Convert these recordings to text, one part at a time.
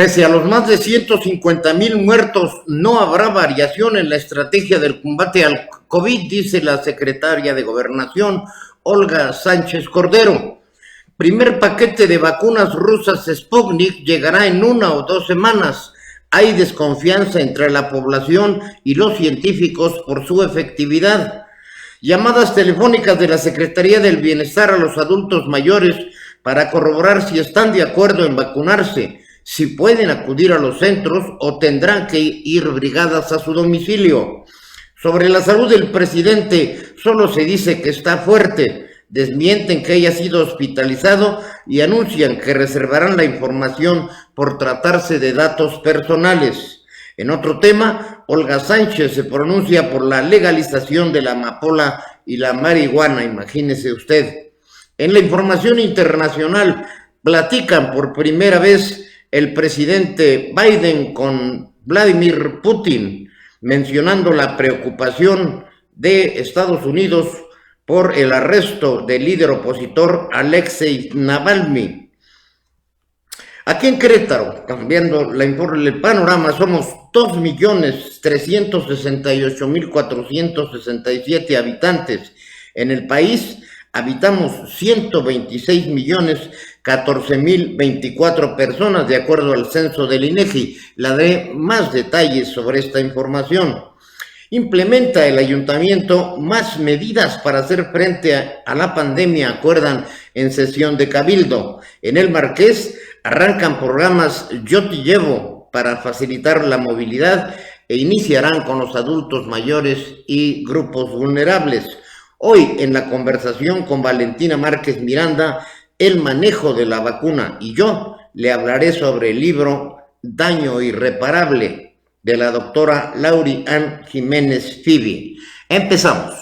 Pese a los más de 150,000 muertos, no habrá variación en la estrategia del combate al COVID, dice la secretaria de Gobernación, Olga Sánchez Cordero. Primer paquete de vacunas rusas Sputnik llegará en 1 o 2 semanas. Hay desconfianza entre la población y los científicos por su efectividad. Llamadas telefónicas de la Secretaría del Bienestar a los adultos mayores para corroborar si están de acuerdo en vacunarse, si pueden acudir a los centros o tendrán que ir brigadas a su domicilio. Sobre la salud del presidente, solo se dice que está fuerte, desmienten que haya sido hospitalizado y anuncian que reservarán la información por tratarse de datos personales. En otro tema, Olga Sánchez se pronuncia por la legalización de la amapola y la marihuana, imagínese usted. En la información internacional, platican por primera vez el presidente Biden con Vladimir Putin, mencionando la preocupación de Estados Unidos por el arresto del líder opositor Alexei Navalny. Aquí en Querétaro, cambiando el panorama, somos 2,368,467 habitantes. En el país habitamos 126,014,024 personas, de acuerdo al censo del INEGI. Le daré más detalles sobre esta información. Implementa el ayuntamiento más medidas para hacer frente a la pandemia, acuerdan en sesión de Cabildo. En el Marqués arrancan programas Yo Te Llevo para facilitar la movilidad e iniciarán con los adultos mayores y grupos vulnerables. Hoy en la conversación con Valentina Márquez Miranda, el manejo de la vacuna, y yo le hablaré sobre el libro Daño Irreparable de la doctora Lauri Ann Jiménez Fibi. Empezamos.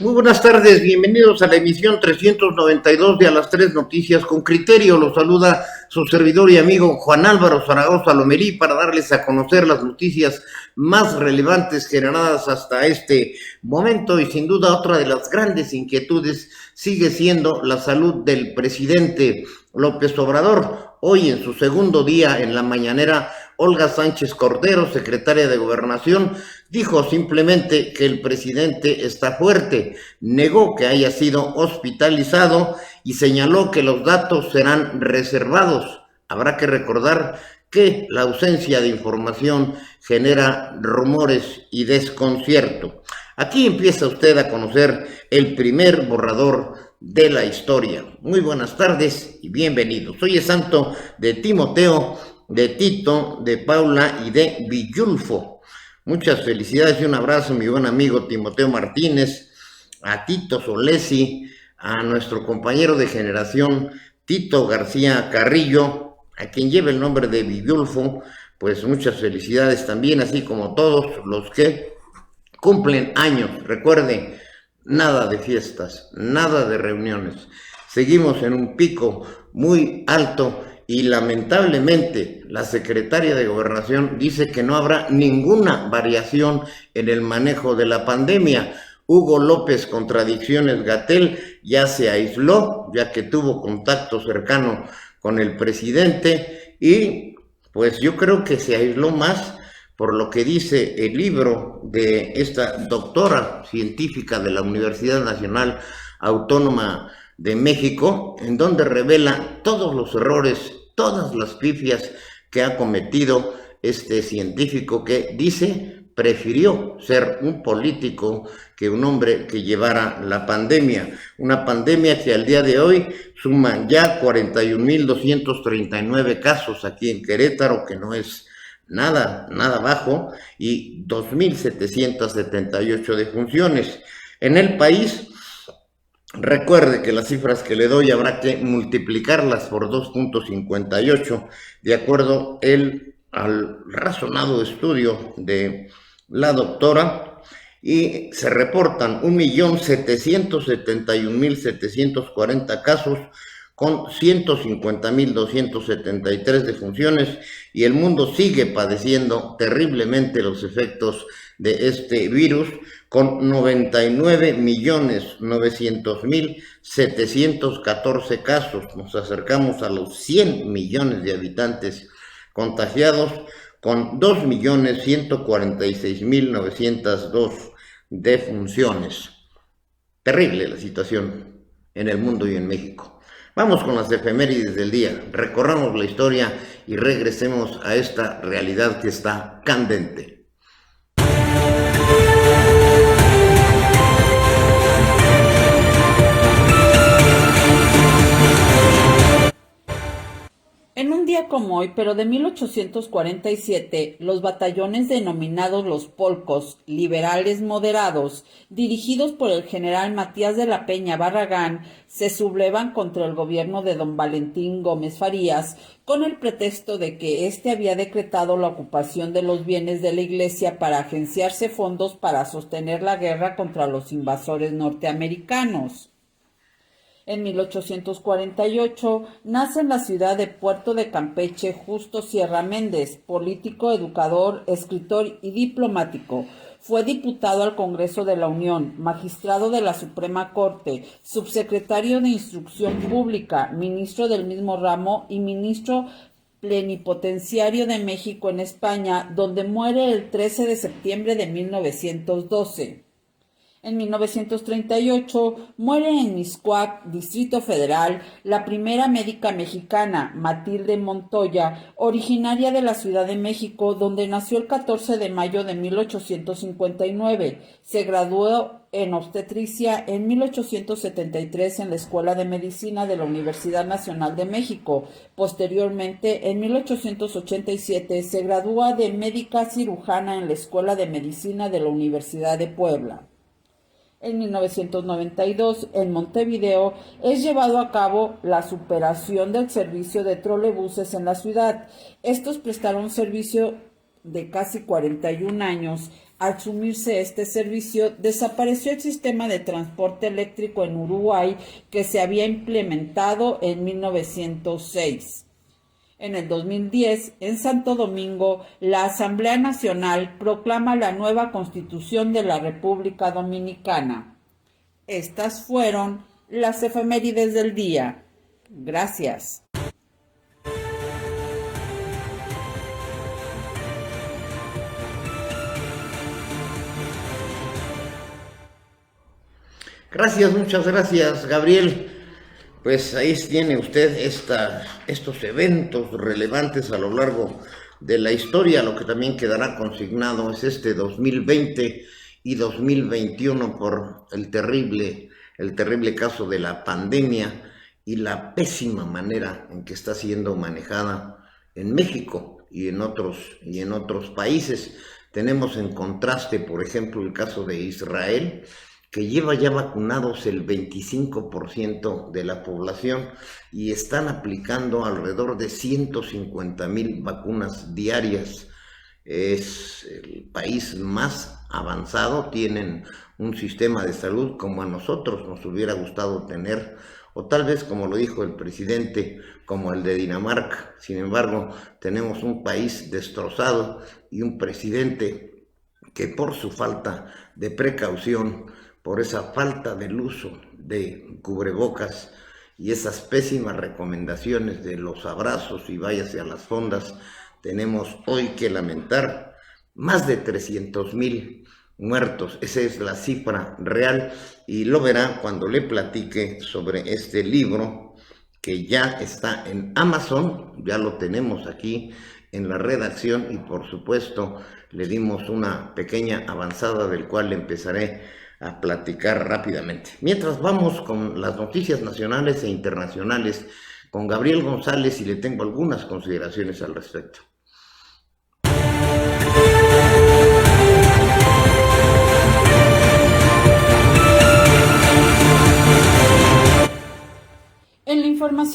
Buenas tardes, bienvenidos a la emisión 392 de A las 3 Noticias con Criterio. Los saluda su servidor y amigo Juan Álvaro Zaragoza Lomelí para darles a conocer las noticias más relevantes generadas hasta este momento, y sin duda otra de las grandes inquietudes sigue siendo la salud del presidente López Obrador. Hoy en su segundo día en la mañanera, Olga Sánchez Cordero, secretaria de Gobernación, dijo simplemente que el presidente está fuerte, negó que haya sido hospitalizado y señaló que los datos serán reservados. Habrá que recordar que la ausencia de información genera rumores y desconcierto. Aquí empieza usted a conocer el primer borrador de la historia. Muy buenas tardes y bienvenidos. Hoy es santo de Timoteo, de Tito, de Paula y de Villulfo. Muchas felicidades y un abrazo a mi buen amigo Timoteo Martínez, a Tito Solesi, a nuestro compañero de generación Tito García Carrillo, a quien lleva el nombre de Villulfo. Pues muchas felicidades también, así como todos los que cumplen años. Recuerden, nada de fiestas, nada de reuniones. Seguimos en un pico muy alto y lamentablemente la secretaria de Gobernación dice que no habrá ninguna variación en el manejo de la pandemia. Hugo López Contradicciones-Gatell ya se aisló, ya que tuvo contacto cercano con el presidente, y pues yo creo que se aisló más por lo que dice el libro de esta doctora científica de la Universidad Nacional Autónoma de México, en donde revela todos los errores, todas las pifias que ha cometido este científico, que dice prefirió ser un político que un hombre que llevara la pandemia. Una pandemia que al día de hoy suman ya 41,239 casos aquí en Querétaro, que no es nada bajo, y 2,778 defunciones. En el país Recuerde que las cifras que le doy habrá que multiplicarlas por 2.58, de acuerdo al razonado estudio de la doctora, y se reportan 1.771.740 casos con 150.273 defunciones, y el mundo sigue padeciendo terriblemente los efectos de este virus, con 99.900.714 casos. Nos acercamos a los 100 millones de habitantes contagiados, con 2.146.902 defunciones. Terrible la situación en el mundo y en México. Vamos con las efemérides del día, recorramos la historia y regresemos a esta realidad que está candente. En un día como hoy, pero de 1847, los batallones denominados los polcos, liberales moderados, dirigidos por el general Matías de la Peña Barragán, se sublevan contra el gobierno de don Valentín Gómez Farías, con el pretexto de que éste había decretado la ocupación de los bienes de la Iglesia para agenciarse fondos para sostener la guerra contra los invasores norteamericanos. En 1848 nace en la ciudad de Puerto de Campeche Justo Sierra Méndez, político, educador, escritor y diplomático. Fue diputado al Congreso de la Unión, magistrado de la Suprema Corte, subsecretario de Instrucción Pública, ministro del mismo ramo y ministro plenipotenciario de México en España, donde muere el 13 de septiembre de 1912. En 1938 muere en Mixcoac, Distrito Federal, la primera médica mexicana, Matilde Montoya, originaria de la Ciudad de México, donde nació el 14 de mayo de 1859. Se graduó en obstetricia en 1873 en la Escuela de Medicina de la Universidad Nacional de México. Posteriormente, en 1887, se gradúa de médica cirujana en la Escuela de Medicina de la Universidad de Puebla. En 1992, en Montevideo, es llevado a cabo la superación del servicio de trolebuses en la ciudad. Estos prestaron servicio de casi 41 años. Al sumirse este servicio, desapareció el sistema de transporte eléctrico en Uruguay que se había implementado en 1906. En el 2010, en Santo Domingo, la Asamblea Nacional proclama la nueva Constitución de la República Dominicana. Estas fueron las efemérides del día. Gracias. Gracias, muchas gracias, Gabriel. Pues ahí tiene usted estos eventos relevantes a lo largo de la historia. Lo que también quedará consignado es este 2020 y 2021 por el terrible caso de la pandemia y la pésima manera en que está siendo manejada en México y en otros países. Tenemos en contraste, por ejemplo, el caso de Israel, que lleva ya vacunados el 25% de la población y están aplicando alrededor de 150,000 vacunas diarias. Es el país más avanzado, tienen un sistema de salud como a nosotros nos hubiera gustado tener, o tal vez, como lo dijo el presidente, como el de Dinamarca. Sin embargo, tenemos un país destrozado y un presidente que, por su falta de precaución, por esa falta del uso de cubrebocas y esas pésimas recomendaciones de los abrazos y váyase a las fondas, tenemos hoy que lamentar más de 300,000 muertos. Esa es la cifra real y lo verá cuando le platique sobre este libro que ya está en Amazon. Ya lo tenemos aquí en la redacción y por supuesto le dimos una pequeña avanzada del cual le empezaré a platicar rápidamente. Mientras vamos con las noticias nacionales e internacionales con Gabriel González y le tengo algunas consideraciones al respecto.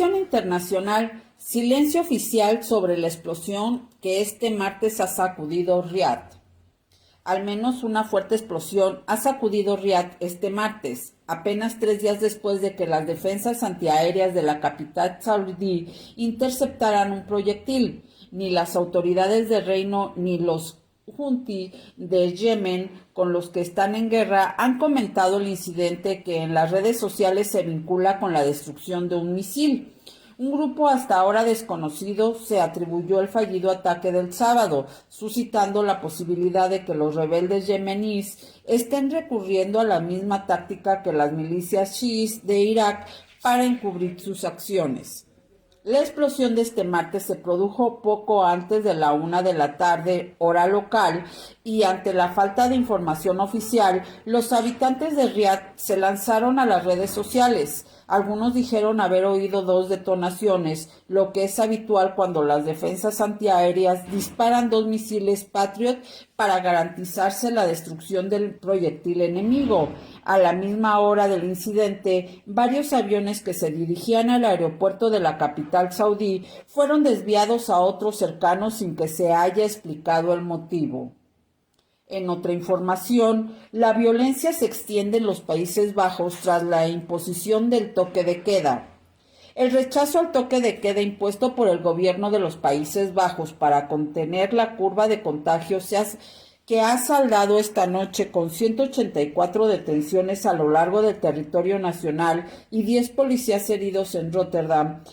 información internacional, silencio oficial sobre la explosión que este martes ha sacudido Riad. Al menos una fuerte explosión ha sacudido Riad este martes, apenas 3 días después de que las defensas antiaéreas de la capital saudí interceptaran un proyectil. Ni las autoridades del reino ni los Houthi de Yemen, con los que están en guerra, han comentado el incidente, que en las redes sociales se vincula con la destrucción de un misil. Un grupo hasta ahora desconocido se atribuyó el fallido ataque del sábado, suscitando la posibilidad de que los rebeldes yemeníes estén recurriendo a la misma táctica que las milicias chiíes de Irak para encubrir sus acciones. La explosión de este martes se produjo poco antes de la 1 de la tarde, hora local, y ante la falta de información oficial, los habitantes de Riad se lanzaron a las redes sociales. Algunos dijeron haber oído 2 detonaciones, lo que es habitual cuando las defensas antiaéreas disparan 2 misiles Patriot para garantizarse la destrucción del proyectil enemigo. A la misma hora del incidente, varios aviones que se dirigían al aeropuerto de la capital saudí fueron desviados a otros cercanos sin que se haya explicado el motivo. En otra información, la violencia se extiende en los Países Bajos tras la imposición del toque de queda. El rechazo al toque de queda impuesto por el gobierno de los Países Bajos para contener la curva de contagios que ha saldado esta noche con 184 detenciones a lo largo del territorio nacional y 10 policías heridos en Rotterdam.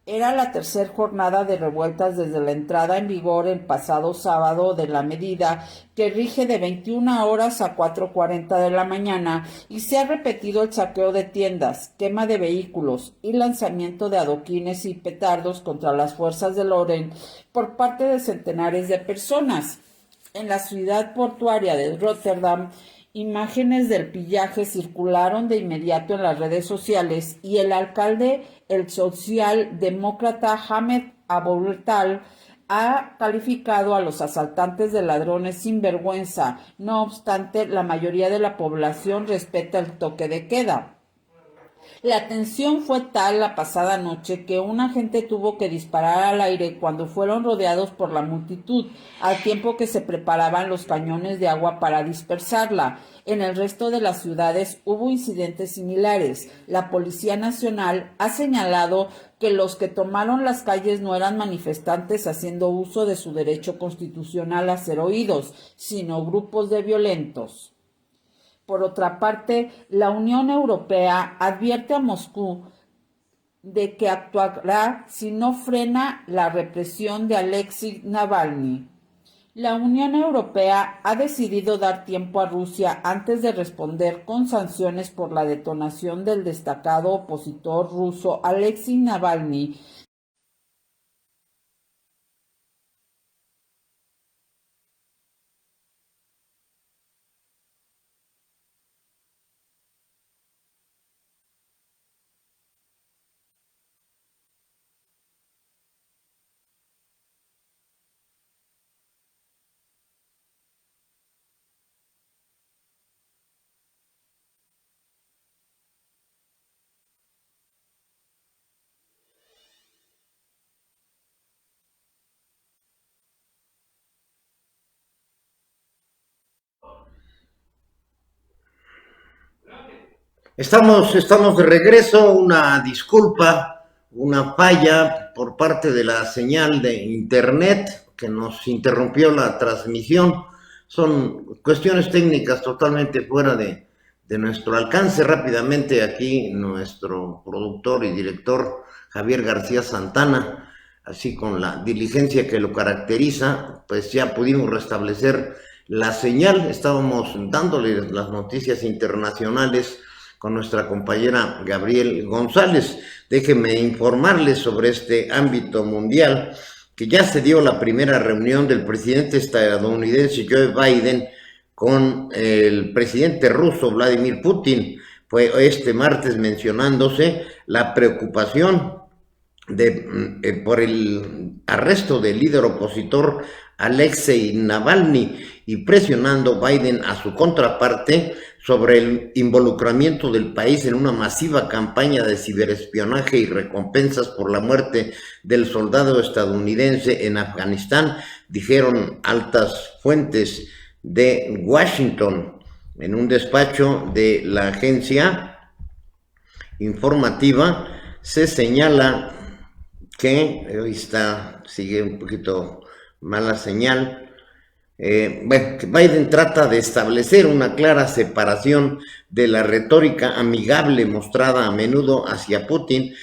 Era la tercera jornada de revueltas desde la entrada en vigor el pasado sábado de la medida, que rige de 21 horas a 4:40 de la mañana, y se ha repetido el saqueo de tiendas, quema de vehículos y lanzamiento de adoquines y petardos contra las fuerzas del orden por parte de centenares de personas. En la ciudad portuaria de Rotterdam, imágenes del pillaje circularon de inmediato en las redes sociales y el alcalde, el socialdemócrata Ahmed Aboutaleb, ha calificado a los asaltantes de ladrones sin vergüenza. No obstante, la mayoría de la población respeta el toque de queda. La tensión fue tal la pasada noche que un agente tuvo que disparar al aire cuando fueron rodeados por la multitud, al tiempo que se preparaban los cañones de agua para dispersarla. En el resto de las ciudades hubo incidentes similares. La Policía Nacional ha señalado que los que tomaron las calles no eran manifestantes haciendo uso de su derecho constitucional a ser oídos, sino grupos de violentos. Por otra parte, la Unión Europea advierte a Moscú de que actuará si no frena la represión de Alexei Navalny. La Unión Europea ha decidido dar tiempo a Rusia antes de responder con sanciones por la detonación del destacado opositor ruso Alexei Navalny. Estamos de regreso, una disculpa, una falla por parte de la señal de internet que nos interrumpió la transmisión. Son cuestiones técnicas totalmente fuera de nuestro alcance. Rápidamente aquí nuestro productor y director Javier García Santana, así con la diligencia que lo caracteriza, pues ya pudimos restablecer la señal. Estábamos dándole las noticias internacionales con nuestra compañera Gabriel González. Déjenme informarles sobre este ámbito mundial, que ya se dio la primera reunión del presidente estadounidense Joe Biden con el presidente ruso Vladimir Putin. Fue este martes, mencionándose la preocupación por el arresto del líder opositor Alexei Navalny, y presionando Biden a su contraparte sobre el involucramiento del país en una masiva campaña de ciberespionaje y recompensas por la muerte del soldado estadounidense en Afganistán, dijeron altas fuentes de Washington. En un despacho de la agencia informativa se señala que, hoy sigue un poquito mala señal, que Biden trata de establecer una clara separación de la retórica amigable mostrada a menudo hacia Putin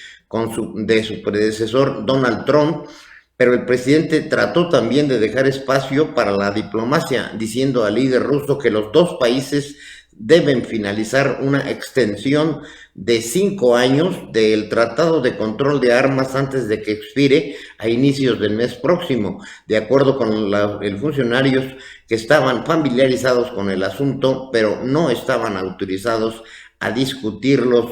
de su predecesor Donald Trump, pero el presidente trató también de dejar espacio para la diplomacia, diciendo al líder ruso que los dos países deben finalizar una extensión de 5 años del Tratado de Control de Armas antes de que expire a inicios del mes próximo, de acuerdo con los funcionarios que estaban familiarizados con el asunto, pero no estaban autorizados a discutirlos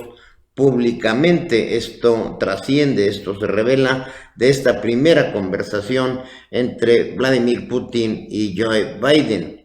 públicamente. Esto se revela de esta primera conversación entre Vladimir Putin y Joe Biden.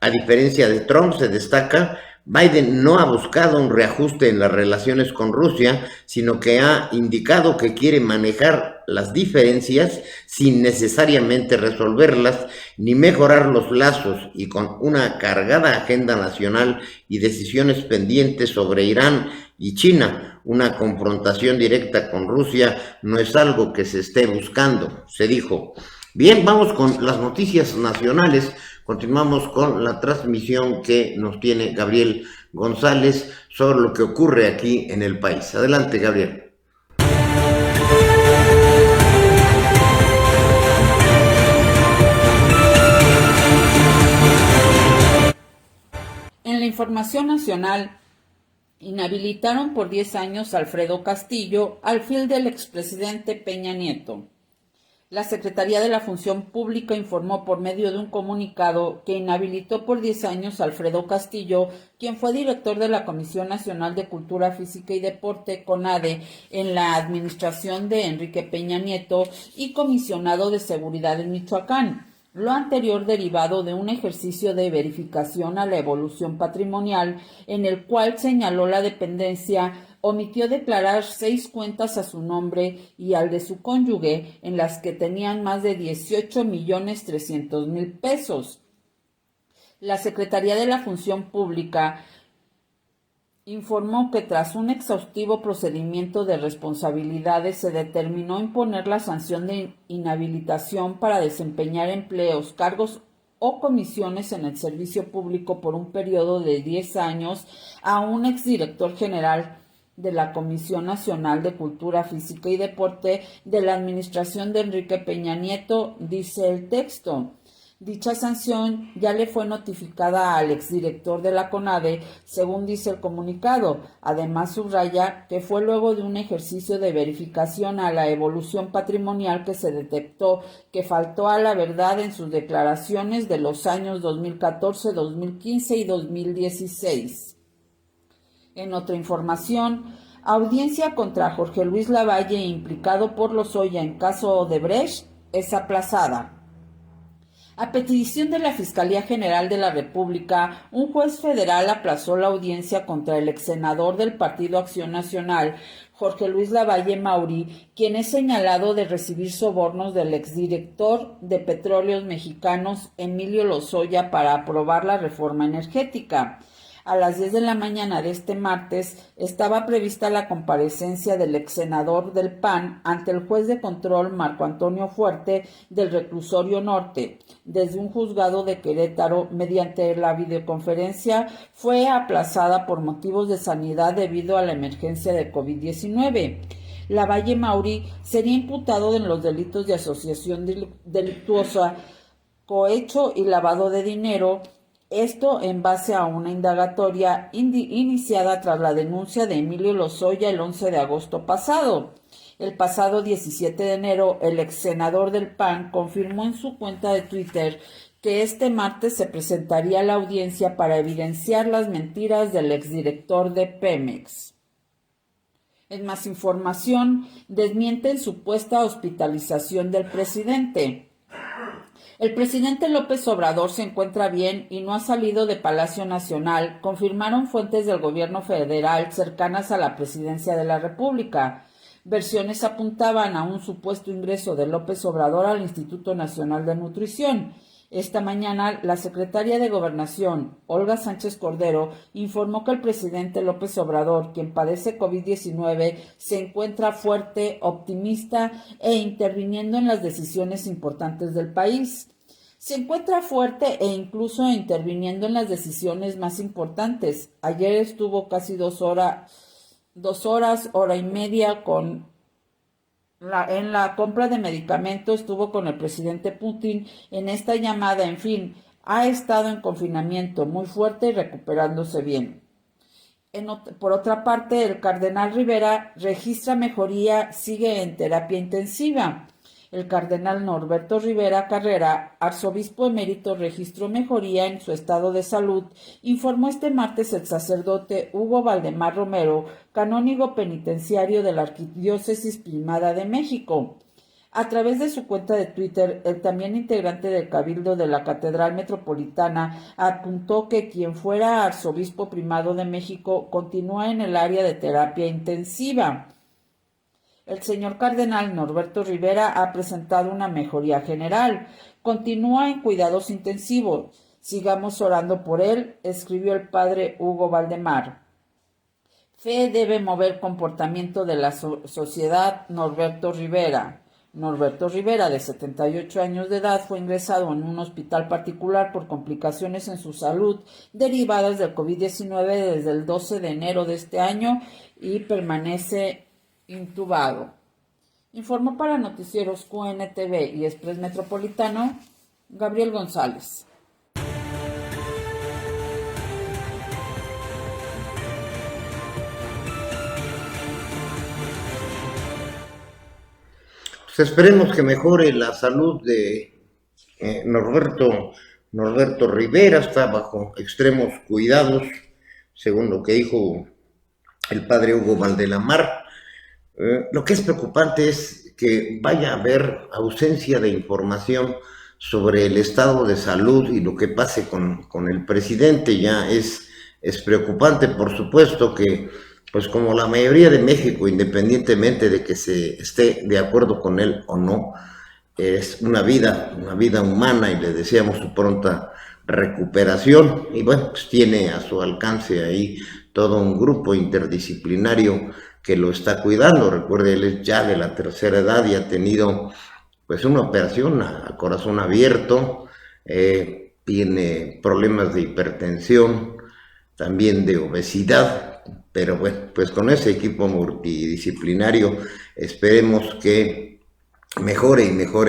A diferencia de Trump, se destaca, Biden no ha buscado un reajuste en las relaciones con Rusia, sino que ha indicado que quiere manejar las diferencias sin necesariamente resolverlas ni mejorar los lazos, y con una cargada agenda nacional y decisiones pendientes sobre Irán y China. Una confrontación directa con Rusia no es algo que se esté buscando, se dijo. Bien, vamos con las noticias nacionales. Continuamos con la transmisión que nos tiene Gabriel González sobre lo que ocurre aquí en el país. Adelante, Gabriel. En la información nacional, inhabilitaron por 10 años a Alfredo Castillo, alfil del expresidente Peña Nieto. La Secretaría de la Función Pública informó por medio de un comunicado que inhabilitó por 10 años a Alfredo Castillo, quien fue director de la Comisión Nacional de Cultura Física y Deporte, CONADE, en la administración de Enrique Peña Nieto y comisionado de Seguridad en Michoacán. Lo anterior derivado de un ejercicio de verificación a la evolución patrimonial, en el cual señaló la dependencia omitió declarar 6 cuentas a su nombre y al de su cónyuge, en las que tenían más de 18,300,000 pesos. La Secretaría de la Función Pública informó que tras un exhaustivo procedimiento de responsabilidades se determinó imponer la sanción de inhabilitación para desempeñar empleos, cargos o comisiones en el servicio público por un periodo de 10 años a un exdirector general de la Comisión Nacional de Cultura Física y Deporte de la administración de Enrique Peña Nieto, dice el texto. Dicha sanción ya le fue notificada al exdirector de la CONADE, según dice el comunicado. Además, subraya que fue luego de un ejercicio de verificación a la evolución patrimonial que se detectó que faltó a la verdad en sus declaraciones de los años 2014, 2015 y 2016. En otra información, audiencia contra Jorge Luis Lavalle, implicado por Lozoya en caso Odebrecht, es aplazada. A petición de la Fiscalía General de la República, un juez federal aplazó la audiencia contra el exsenador del Partido Acción Nacional, Jorge Luis Lavalle Mauri, quien es señalado de recibir sobornos del exdirector de Petróleos Mexicanos, Emilio Lozoya, para aprobar la reforma energética. A las 10 de la mañana de este martes estaba prevista la comparecencia del exsenador del PAN ante el juez de control Marco Antonio Fuerte del Reclusorio Norte. Desde un juzgado de Querétaro, mediante la videoconferencia, fue aplazada por motivos de sanidad debido a la emergencia de COVID-19. Lavalle Mauri sería imputado en los delitos de asociación delictuosa, cohecho y lavado de dinero. Esto en base a una indagatoria iniciada tras la denuncia de Emilio Lozoya el 11 de agosto pasado. El pasado 17 de enero, el exsenador del PAN confirmó en su cuenta de Twitter que este martes se presentaría a la audiencia para evidenciar las mentiras del exdirector de Pemex. En más información, desmienten supuesta hospitalización del presidente. El presidente López Obrador se encuentra bien y no ha salido de Palacio Nacional, confirmaron fuentes del gobierno federal cercanas a la presidencia de la República. Versiones apuntaban a un supuesto ingreso de López Obrador al Instituto Nacional de Nutrición. Esta mañana, la secretaria de Gobernación, Olga Sánchez Cordero, informó que el presidente López Obrador, quien padece COVID-19, se encuentra fuerte, optimista e interviniendo en las decisiones importantes del país. Se encuentra fuerte e incluso interviniendo en las decisiones más importantes. Ayer estuvo casi 2 horas, hora y media en la compra de medicamentos, estuvo con el presidente Putin en esta llamada, en fin, ha estado en confinamiento muy fuerte y recuperándose bien. Por otra parte, el cardenal Rivera registra mejoría, sigue en terapia intensiva. El cardenal Norberto Rivera Carrera, arzobispo emérito, registró mejoría en su estado de salud, informó este martes el sacerdote Hugo Valdemar Romero, canónigo penitenciario de la Arquidiócesis Primada de México. A través de su cuenta de Twitter, el también integrante del Cabildo de la Catedral Metropolitana apuntó que quien fuera arzobispo primado de México continúa en el área de terapia intensiva. El señor cardenal Norberto Rivera ha presentado una mejoría general. Continúa en cuidados intensivos. Sigamos orando por él, escribió el padre Hugo Valdemar. Fe debe mover comportamiento de la sociedad. Norberto Rivera. Norberto Rivera, de 78 años de edad, fue ingresado en un hospital particular por complicaciones en su salud derivadas del COVID-19 desde el 12 de enero de este año y permanece intubado. Informó para Noticieros QNTV y Express Metropolitano, Gabriel González. Pues esperemos que mejore la salud de Norberto Rivera. Está bajo extremos cuidados, según lo que dijo el padre Hugo Valdemar. Lo que es preocupante es que vaya a haber ausencia de información sobre el estado de salud y lo que pase con el presidente. Ya es preocupante, por supuesto que, pues como la mayoría de México, independientemente de que se esté de acuerdo con él o no, es una vida humana y le deseamos su pronta recuperación. Y bueno, pues tiene a su alcance ahí todo un grupo interdisciplinario que lo está cuidando. Recuerde, él es ya de la tercera edad y ha tenido pues una operación a corazón abierto, tiene problemas de hipertensión, también de obesidad, pero bueno, pues con ese equipo multidisciplinario esperemos que mejore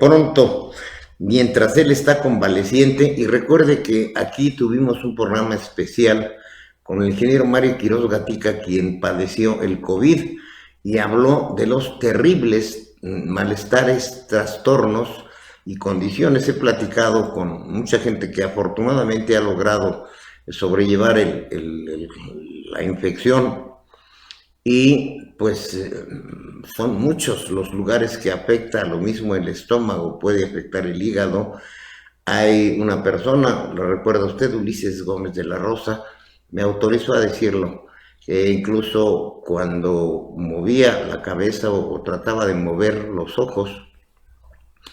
pronto, mientras él está convaleciente. Y recuerde que aquí tuvimos un programa especial con el ingeniero Mario Quiroz Gatica, quien padeció el COVID y habló de los terribles malestares, trastornos y condiciones. He platicado con mucha gente que afortunadamente ha logrado sobrellevar la infección y pues son muchos los lugares que afecta. Lo mismo el estómago, puede afectar el hígado. Hay una persona, lo recuerda usted, Ulises Gómez de la Rosa, me autorizó a decirlo, que incluso cuando movía la cabeza o trataba de mover los ojos,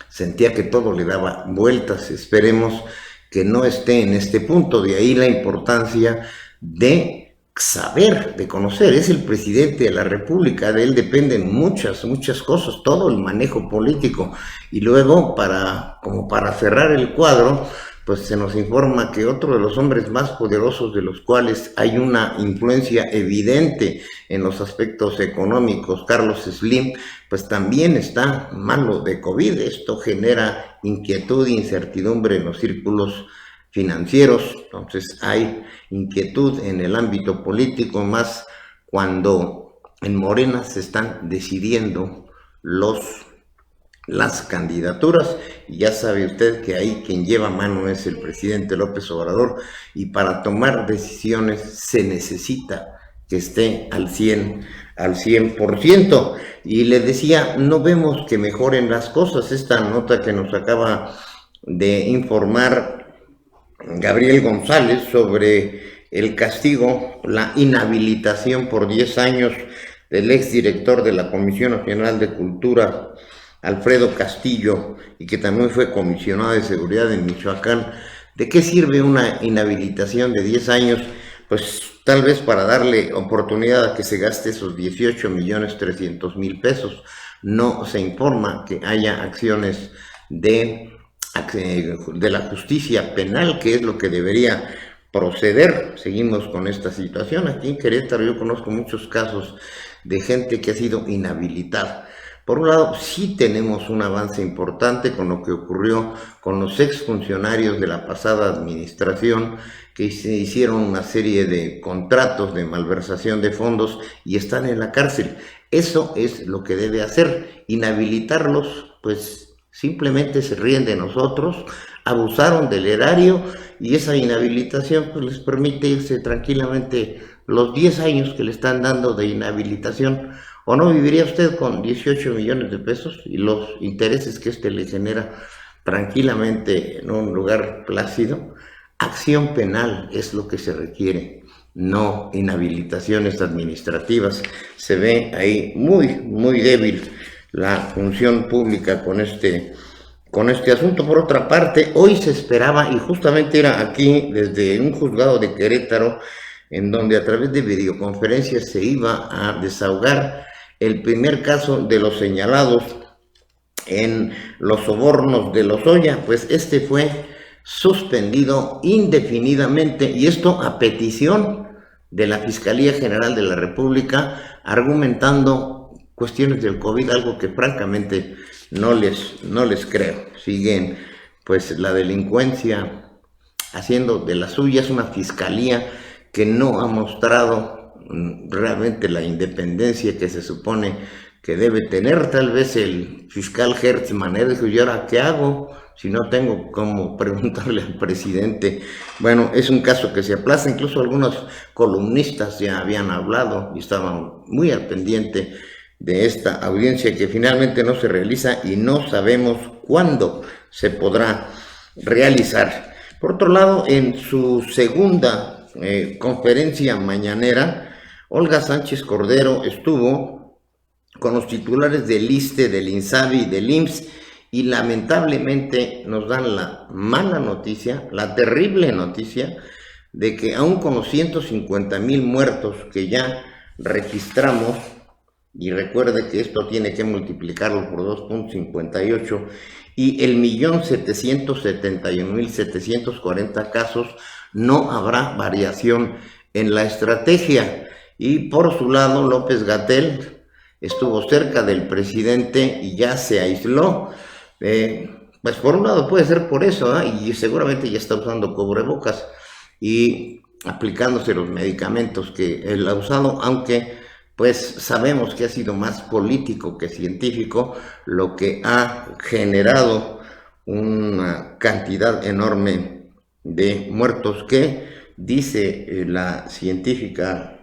sentía que todo le daba vueltas. Esperemos que no esté en este punto. De ahí la importancia de saber, de conocer. Es el presidente de la República, de él dependen muchas cosas, todo el manejo político. Y luego, como para cerrar el cuadro, pues se nos informa que otro de los hombres más poderosos, de los cuales hay una influencia evidente en los aspectos económicos, Carlos Slim, pues también está malo de COVID. Esto genera inquietud e incertidumbre en los círculos financieros. Entonces hay inquietud en el ámbito político, más cuando en Morena se están decidiendo las candidaturas, y ya sabe usted que ahí quien lleva mano es el presidente López Obrador, y para tomar decisiones se necesita que esté al 100 al 100%. Y le decía, no vemos que mejoren las cosas. Esta nota que nos acaba de informar Gabriel González sobre el castigo, la inhabilitación por 10 años del exdirector de la Comisión Nacional de Cultura, Alfredo Castillo, y que también fue comisionado de seguridad en Michoacán. ¿De qué sirve una inhabilitación de 10 años? Pues tal vez para darle oportunidad a que se gaste esos 18.300.000 pesos. No se informa que haya acciones de la justicia penal, que es lo que debería proceder. Seguimos con esta situación. Aquí en Querétaro yo conozco muchos casos de gente que ha sido inhabilitada. Por un lado, sí tenemos un avance importante con lo que ocurrió con los exfuncionarios de la pasada administración, que se hicieron una serie de contratos de malversación de fondos y están en la cárcel. Eso es lo que debe hacer, inhabilitarlos. Pues simplemente se ríen de nosotros, abusaron del erario, y esa inhabilitación pues les permite irse tranquilamente los 10 años que le están dando de inhabilitación. ¿O no viviría usted con 18 millones de pesos y los intereses que le genera tranquilamente en un lugar plácido? Acción penal es lo que se requiere, no inhabilitaciones administrativas. Se ve ahí muy débil la función pública con este asunto. Por otra parte, hoy se esperaba, y justamente era aquí desde un juzgado de Querétaro, en donde a través de videoconferencia se iba a desahogar el primer caso de los señalados en los sobornos de Lozoya. Pues este fue suspendido indefinidamente, y esto a petición de la Fiscalía General de la República, argumentando cuestiones del COVID, algo que francamente no les creo. Siguen pues la delincuencia haciendo de las suyas, una fiscalía que no ha mostrado realmente la independencia que se supone que debe tener. Tal vez el fiscal Hertz Manero dijo, ¿y ahora qué hago si no tengo cómo preguntarle al presidente? Bueno, es un caso que se aplaza. Incluso algunos columnistas ya habían hablado y estaban muy al pendiente de esta audiencia, que finalmente no se realiza y no sabemos cuándo se podrá realizar. Por otro lado, en su segunda conferencia mañanera, Olga Sánchez Cordero estuvo con los titulares del ISSSTE, del INSABI y del IMSS, y lamentablemente nos dan la mala noticia, la terrible noticia, de que aún con los 150,000 muertos que ya registramos, y recuerde que esto tiene que multiplicarlo por 2.58, y el 1.771.740 casos, no habrá variación en la estrategia. Y por su lado, López-Gatell estuvo cerca del presidente y ya se aisló. Pues por un lado puede ser por eso, y seguramente ya está usando cubrebocas y aplicándose los medicamentos que él ha usado, aunque pues sabemos que ha sido más político que científico, lo que ha generado una cantidad enorme de muertos que, dice la científica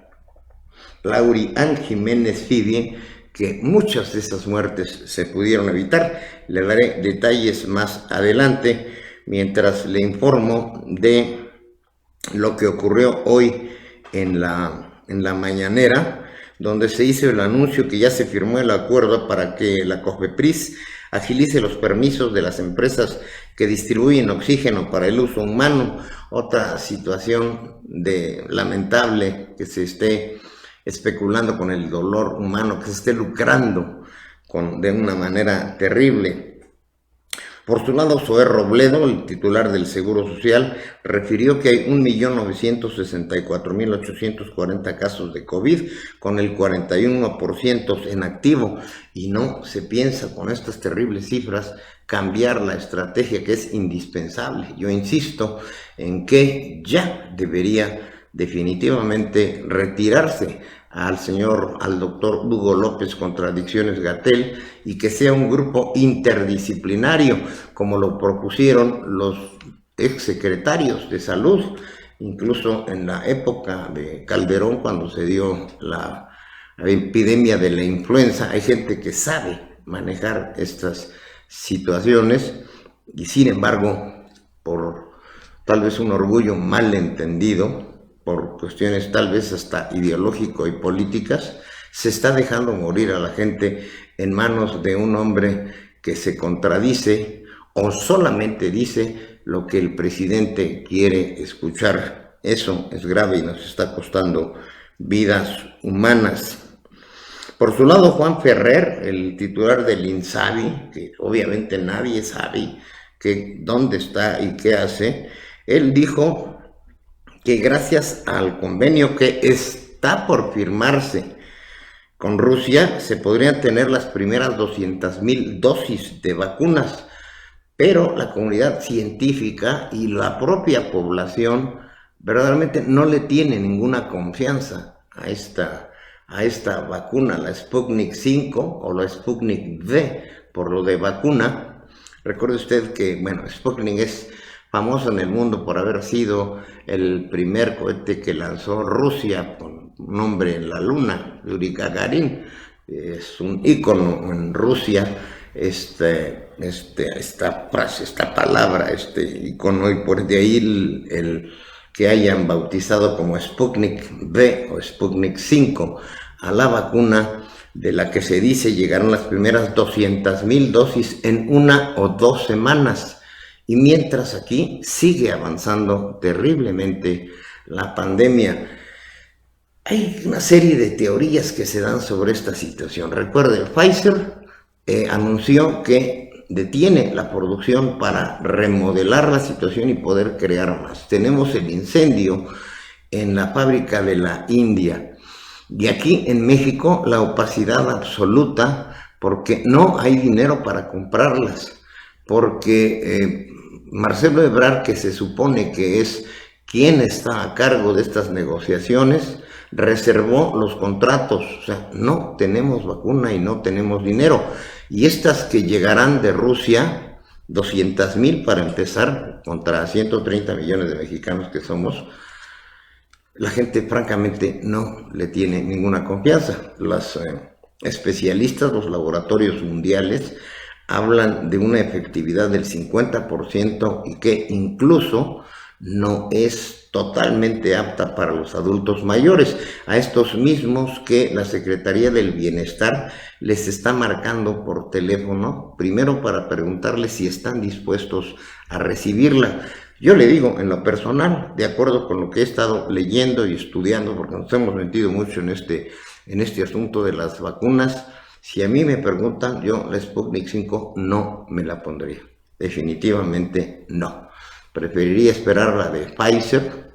Lauri Ann Jiménez Fidi, que muchas de esas muertes se pudieron evitar. Le daré detalles más adelante, mientras le informo de lo que ocurrió hoy en la mañanera, donde se hizo el anuncio que ya se firmó el acuerdo para que la COFEPRIS agilice los permisos de las empresas que distribuyen oxígeno para el uso humano. Otra situación lamentable, que se esté especulando con el dolor humano, que se esté lucrando de una manera terrible. Por su lado, Zoé Robledo, el titular del Seguro Social, refirió que hay 1.964.840 casos de COVID, con el 41% en activo, y no se piensa con estas terribles cifras cambiar la estrategia, que es indispensable. Yo insisto en que ya debería definitivamente retirarse al doctor Hugo López Contradicciones-Gatell, y que sea un grupo interdisciplinario, como lo propusieron los exsecretarios de salud, incluso en la época de Calderón, cuando se dio la epidemia de la influenza. Hay gente que sabe manejar estas situaciones y sin embargo, por tal vez un orgullo mal entendido, por cuestiones tal vez hasta ideológico y políticas, se está dejando morir a la gente en manos de un hombre que se contradice o solamente dice lo que el presidente quiere escuchar. Eso es grave y nos está costando vidas humanas. Por su lado, Juan Ferrer, el titular del INSABI, que obviamente nadie sabe dónde está y qué hace, él dijo que gracias al convenio que está por firmarse con Rusia, se podrían tener las primeras 200,000 dosis de vacunas, pero la comunidad científica y la propia población verdaderamente no le tiene ninguna confianza a esta vacuna, la Sputnik 5 o la Sputnik V, por lo de vacuna. Recuerde usted que, bueno, Sputnik es famoso en el mundo por haber sido el primer cohete que lanzó Rusia con un hombre en la luna, Yuri Gagarin. Es un ícono en Rusia esta palabra, este ícono, y por de ahí el que hayan bautizado como Sputnik V o Sputnik 5 a la vacuna de la que se dice llegaron las primeras 200,000 dosis en 1 o 2 semanas. Y mientras aquí sigue avanzando terriblemente la pandemia. Hay una serie de teorías que se dan sobre esta situación. Recuerde, Pfizer anunció que detiene la producción para remodelar la situación y poder crear más. Tenemos el incendio en la fábrica de la India. Y aquí en México la opacidad absoluta, porque no hay dinero para comprarlas, porque Marcelo Ebrard, que se supone que es quien está a cargo de estas negociaciones, reservó los contratos. O sea, no tenemos vacuna y no tenemos dinero. Y estas que llegarán de Rusia, 200,000 para empezar, contra 130 millones de mexicanos que somos, la gente francamente no le tiene ninguna confianza. Los especialistas, los laboratorios mundiales, hablan de una efectividad del 50% y que incluso no es totalmente apta para los adultos mayores, a estos mismos que la Secretaría del Bienestar les está marcando por teléfono, primero para preguntarles si están dispuestos a recibirla. Yo le digo, en lo personal, de acuerdo con lo que he estado leyendo y estudiando, porque nos hemos metido mucho en este asunto de las vacunas, si a mí me preguntan, yo la Sputnik 5 no me la pondría, definitivamente no. Preferiría esperar la de Pfizer,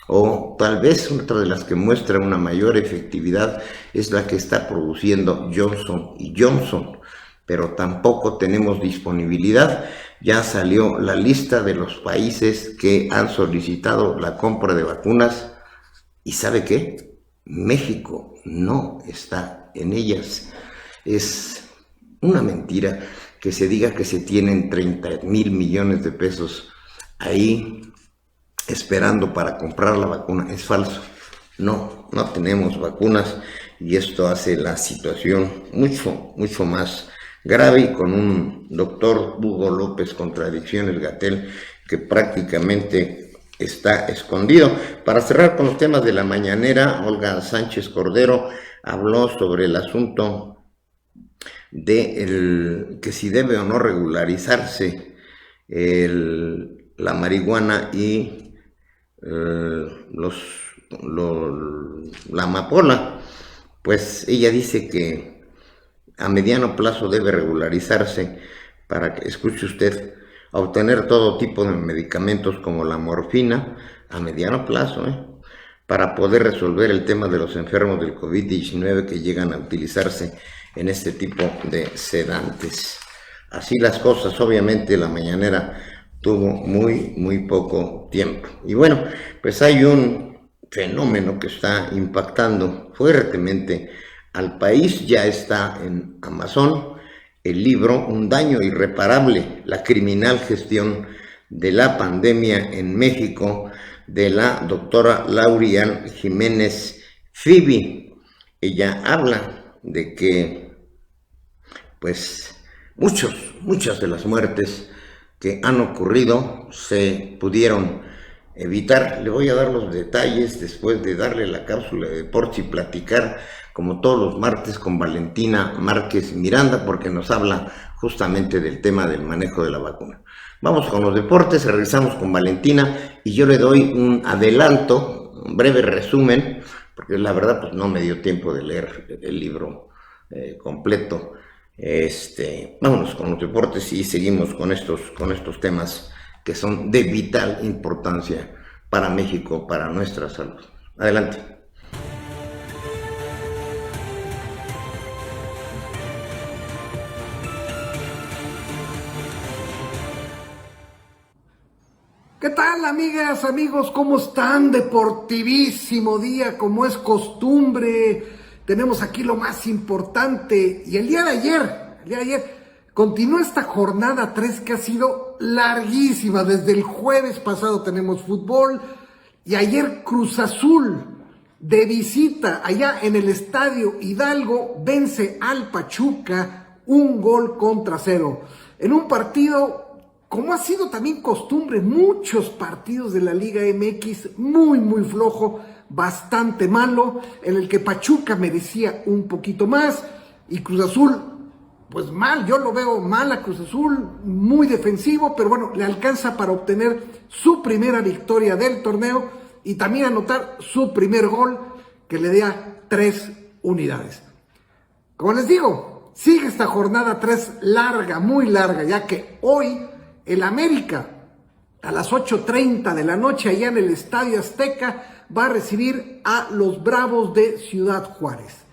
o tal vez otra de las que muestra una mayor efectividad es la que está produciendo Johnson & Johnson, pero tampoco tenemos disponibilidad. Ya salió la lista de los países que han solicitado la compra de vacunas y ¿sabe qué? México no está en ellas. Es una mentira que se diga que se tienen 30,000 millones de pesos ahí esperando para comprar la vacuna. Es falso. No tenemos vacunas y esto hace la situación mucho más grave, y con un doctor Hugo López Contradicciones-Gatell que prácticamente está escondido. Para cerrar con los temas de la mañanera, Olga Sánchez Cordero habló sobre el asunto de que si debe o no regularizarse la marihuana y la amapola. Pues ella dice que a mediano plazo debe regularizarse para que, escuche usted, obtener todo tipo de medicamentos como la morfina a mediano plazo, para poder resolver el tema de los enfermos del COVID-19 que llegan a utilizarse en este tipo de sedantes. Así las cosas. Obviamente la mañanera tuvo muy poco tiempo. Y bueno, pues hay un fenómeno que está impactando fuertemente al país. Ya está en Amazon el libro Un daño irreparable, la criminal gestión de la pandemia en México, de la doctora Laurian Jiménez Fibi. ella habla de que pues muchas de las muertes que han ocurrido se pudieron evitar. Le voy a dar los detalles después de darle la cápsula de deportes y platicar como todos los martes con Valentina Márquez Miranda, porque nos habla justamente del tema del manejo de la vacuna. Vamos con los deportes, regresamos con Valentina y yo le doy un adelanto, un breve resumen, porque la verdad pues no me dio tiempo de leer el libro completo. Vámonos con los deportes y seguimos con estos temas que son de vital importancia para México, para nuestra salud. Adelante. ¿Qué tal, amigas, amigos? ¿Cómo están? Deportivísimo día, como es costumbre. Tenemos aquí lo más importante. Y el día de ayer, continúa esta jornada 3 que ha sido larguísima. Desde el jueves pasado tenemos fútbol. Y ayer Cruz Azul, de visita, allá en el Estadio Hidalgo, vence al Pachuca 1-0. En un partido, como ha sido también costumbre, muchos partidos de la Liga MX muy flojo, bastante malo, en el que Pachuca merecía un poquito más y Cruz Azul, pues mal, yo lo veo mal a Cruz Azul, muy defensivo, pero bueno, le alcanza para obtener su primera victoria del torneo y también anotar su primer gol que le da 3 unidades. Como les digo, sigue esta jornada 3 larga, muy larga, ya que hoy el América, a las 8:30 de la noche, allá en el Estadio Azteca, va a recibir a los Bravos de Ciudad Juárez.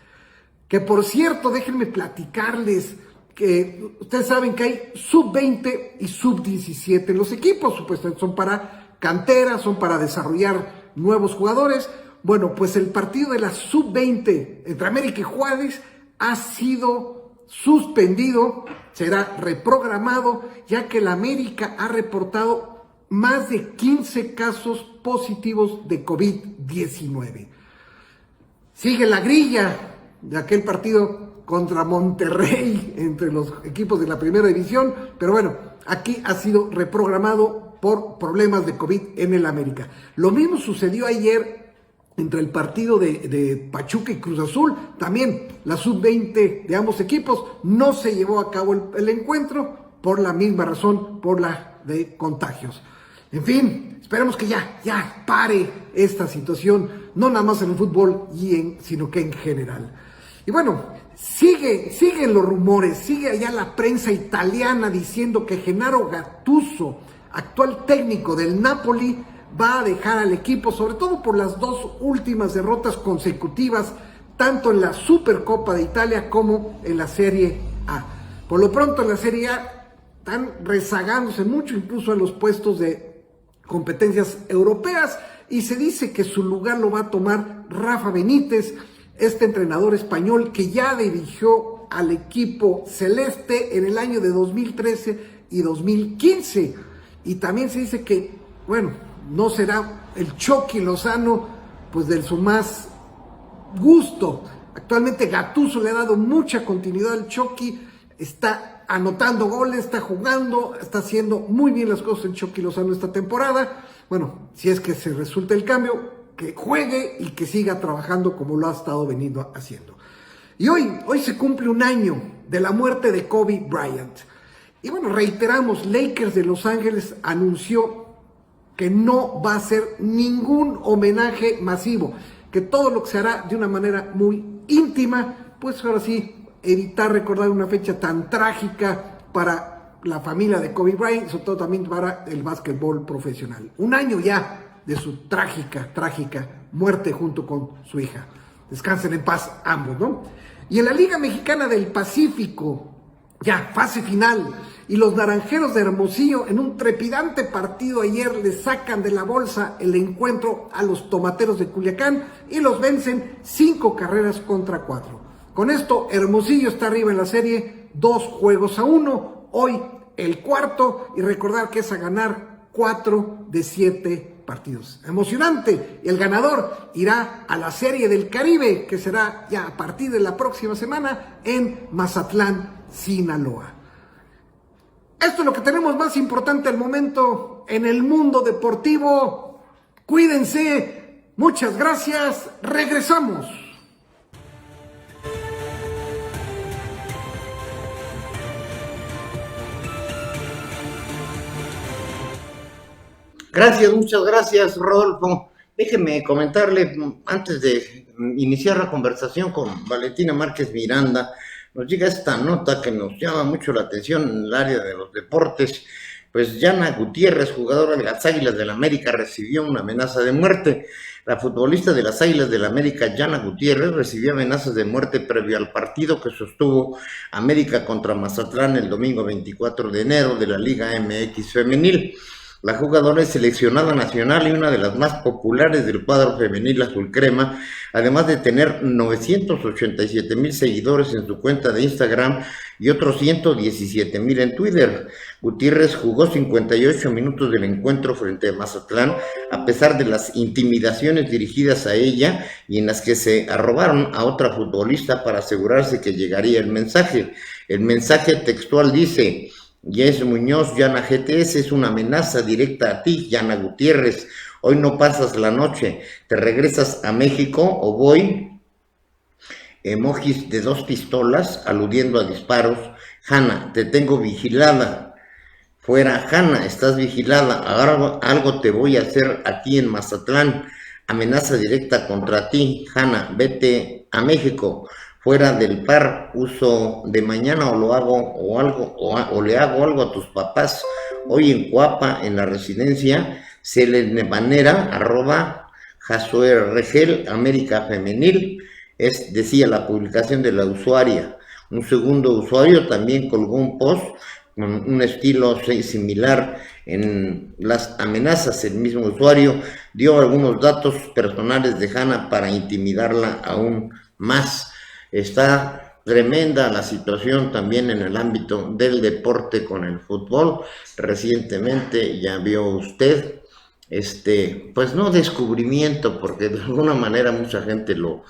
Que por cierto, déjenme platicarles que ustedes saben que hay sub-20 y sub-17. Los equipos supuestamente son para cantera, son para desarrollar nuevos jugadores. Bueno, pues el partido de la sub-20 entre América y Juárez ha sido suspendido, será reprogramado, ya que la América ha reportado más de 15 casos positivos de COVID-19. Sigue la grilla de aquel partido contra Monterrey entre los equipos de la primera división, pero bueno, aquí ha sido reprogramado por problemas de COVID en el América. Lo mismo sucedió ayer entre el partido de Pachuca y Cruz Azul. También la sub-20 de ambos equipos no se llevó a cabo el encuentro por la misma razón, por la de contagios. En fin, esperemos que ya pare esta situación, no nada más en el fútbol, sino que en general. Y bueno, siguen los rumores, sigue allá la prensa italiana diciendo que Gennaro Gattuso, actual técnico del Napoli, va a dejar al equipo, sobre todo por las 2 últimas derrotas consecutivas, tanto en la Supercopa de Italia como en la Serie A. Por lo pronto en la Serie A están rezagándose mucho, incluso en los puestos de competencias europeas, y se dice que su lugar lo va a tomar Rafa Benítez, este entrenador español que ya dirigió al equipo celeste en el año de 2013 y 2015. Y también se dice que, bueno, no será el Chucky Lozano, pues de su más gusto. Actualmente Gattuso le ha dado mucha continuidad al Chucky, está anotando goles, está jugando, está haciendo muy bien las cosas el Chucky Lozano esta temporada. Bueno, si es que se resulta el cambio, que juegue y que siga trabajando como lo ha estado venido haciendo. Y hoy se cumple un año de la muerte de Kobe Bryant. Y bueno, reiteramos, Lakers de Los Ángeles anunció que no va a ser ningún homenaje masivo, que todo lo que se hará de una manera muy íntima, pues ahora sí, evitar recordar una fecha tan trágica para la familia de Kobe Bryant, sobre todo también para el básquetbol profesional. Un año ya de su trágica muerte junto con su hija. Descansen en paz ambos, ¿no? Y en la Liga Mexicana del Pacífico, ya fase final, y los Naranjeros de Hermosillo en un trepidante partido ayer le sacan de la bolsa el encuentro a los Tomateros de Culiacán y los vencen 5-4. Con esto Hermosillo está arriba en la serie 2-1, hoy el cuarto, y recordar que es a ganar 4 de 7 partidos. Emocionante. Y el ganador irá a la Serie del Caribe, que será ya a partir de la próxima semana en Mazatlán, Sinaloa. Esto es lo que tenemos más importante al momento en el mundo deportivo. Cuídense. Muchas gracias. Regresamos. Gracias, muchas gracias, Rodolfo. Déjeme comentarle, antes de iniciar la conversación con Valentina Márquez Miranda, nos llega esta nota que nos llama mucho la atención en el área de los deportes. Pues Yana Gutiérrez, jugadora de las Águilas del América, recibió una amenaza de muerte. La futbolista de las Águilas del América, Yana Gutiérrez, recibió amenazas de muerte previo al partido que sostuvo América contra Mazatlán el domingo 24 de enero de la Liga MX Femenil. La jugadora es seleccionada nacional y una de las más populares del cuadro femenil azul crema, además de tener 987,000 seguidores en su cuenta de Instagram y otros 117,000 en Twitter. Gutiérrez jugó 58 minutos del encuentro frente a Mazatlán, a pesar de las intimidaciones dirigidas a ella y en las que se arrobaron a otra futbolista para asegurarse que llegaría el mensaje. El mensaje textual dice: Jess Muñoz, Yana GTS, es una amenaza directa a ti, Yana Gutiérrez. Hoy no pasas la noche, te regresas a México o voy. Emojis de 2 pistolas, aludiendo a disparos. Hanna, te tengo vigilada. Fuera, Hanna, estás vigilada. Ahora algo te voy a hacer aquí en Mazatlán. Amenaza directa contra ti, Hanna, vete a México. Fuera del par, uso de mañana o lo hago o algo o le hago algo a tus papás. Hoy en Cuapa, en la residencia, Selenevanera, @Jasuer Regel, América Femenil, decía la publicación de la usuaria. Un segundo usuario también colgó un post con un estilo similar en las amenazas. El mismo usuario dio algunos datos personales de Hanna para intimidarla aún más. Está tremenda la situación también en el ámbito del deporte con el fútbol. Recientemente ya vio usted, pues no descubrimiento, porque de alguna manera mucha gente lo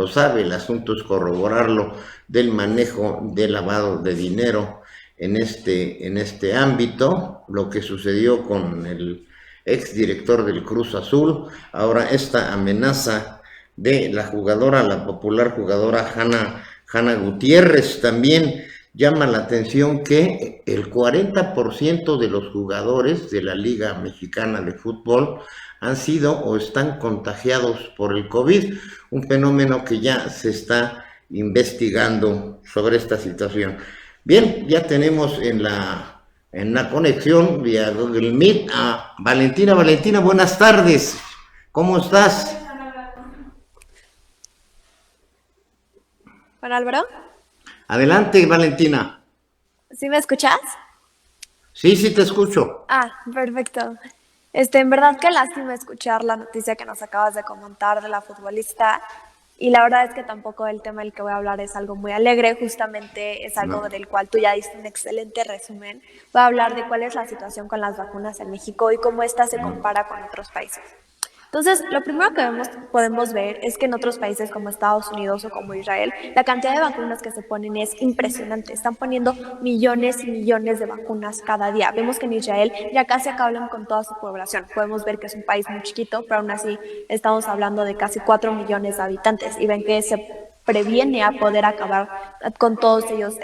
sabe, el asunto es corroborarlo, del manejo de lavado de dinero en este ámbito, lo que sucedió con el exdirector del Cruz Azul, ahora esta amenaza de la jugadora, la popular jugadora Hanna Gutiérrez. También llama la atención que el 40% de los jugadores de la Liga Mexicana de Fútbol han sido o están contagiados por el COVID, un fenómeno que ya se está investigando sobre esta situación. Bien, ya tenemos en la conexión vía Google Meet a Valentina. Valentina, buenas tardes, ¿cómo estás? Juan Álvaro. Adelante, Valentina. ¿Sí me escuchas? Sí, te escucho. Ah, perfecto. En verdad que lástima escuchar la noticia que nos acabas de comentar de la futbolista. Y la verdad es que tampoco el tema del que voy a hablar es algo muy alegre, justamente es algo del cual tú ya diste un excelente resumen. Voy a hablar de cuál es la situación con las vacunas en México y cómo esta se compara con otros países. Entonces, lo primero que podemos ver es que en otros países como Estados Unidos o como Israel, la cantidad de vacunas que se ponen es impresionante. Están poniendo millones y millones de vacunas cada día. Vemos que en Israel ya casi acaban con toda su población. Podemos ver que es un país muy chiquito, pero aún así estamos hablando de casi 4 millones de habitantes. Y ven que se previene a poder acabar con todos ellos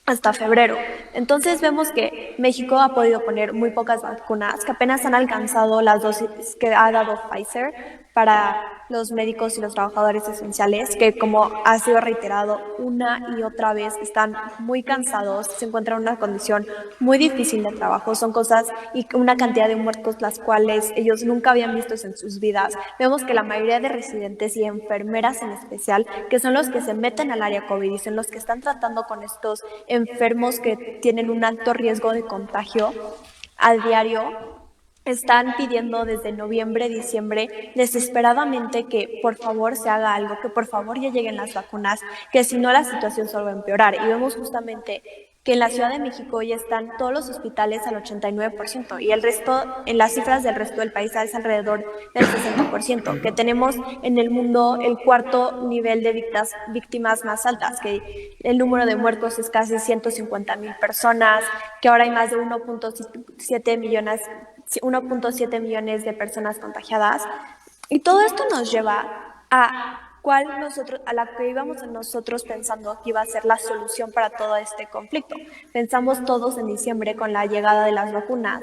hasta febrero. Entonces vemos que México ha podido poner muy pocas vacunas, que apenas han alcanzado las dosis que ha dado Pfizer para los médicos y los trabajadores esenciales, que como ha sido reiterado una y otra vez, están muy cansados, se encuentran en una condición muy difícil de trabajo, son cosas y una cantidad de muertos las cuales ellos nunca habían visto en sus vidas. Vemos que la mayoría de residentes y enfermeras en especial, que son los que se meten al área COVID y son los que están tratando con estos enfermos que tienen un alto riesgo de contagio al diario, están pidiendo desde noviembre, diciembre, desesperadamente que por favor se haga algo, que por favor ya lleguen las vacunas, que si no la situación solo va a empeorar. Y vemos justamente que en la Ciudad de México ya están todos los hospitales al 89% y el resto, en las cifras del resto del país es alrededor del 60%, que tenemos en el mundo el cuarto nivel de víctimas más altas, que el número de muertos es casi 150,000 personas, que ahora hay más de 1.7 millones de personas contagiadas. Y todo esto nos lleva a a la que íbamos nosotros pensando que iba a ser la solución para todo este conflicto. Pensamos todos en diciembre con la llegada de las vacunas,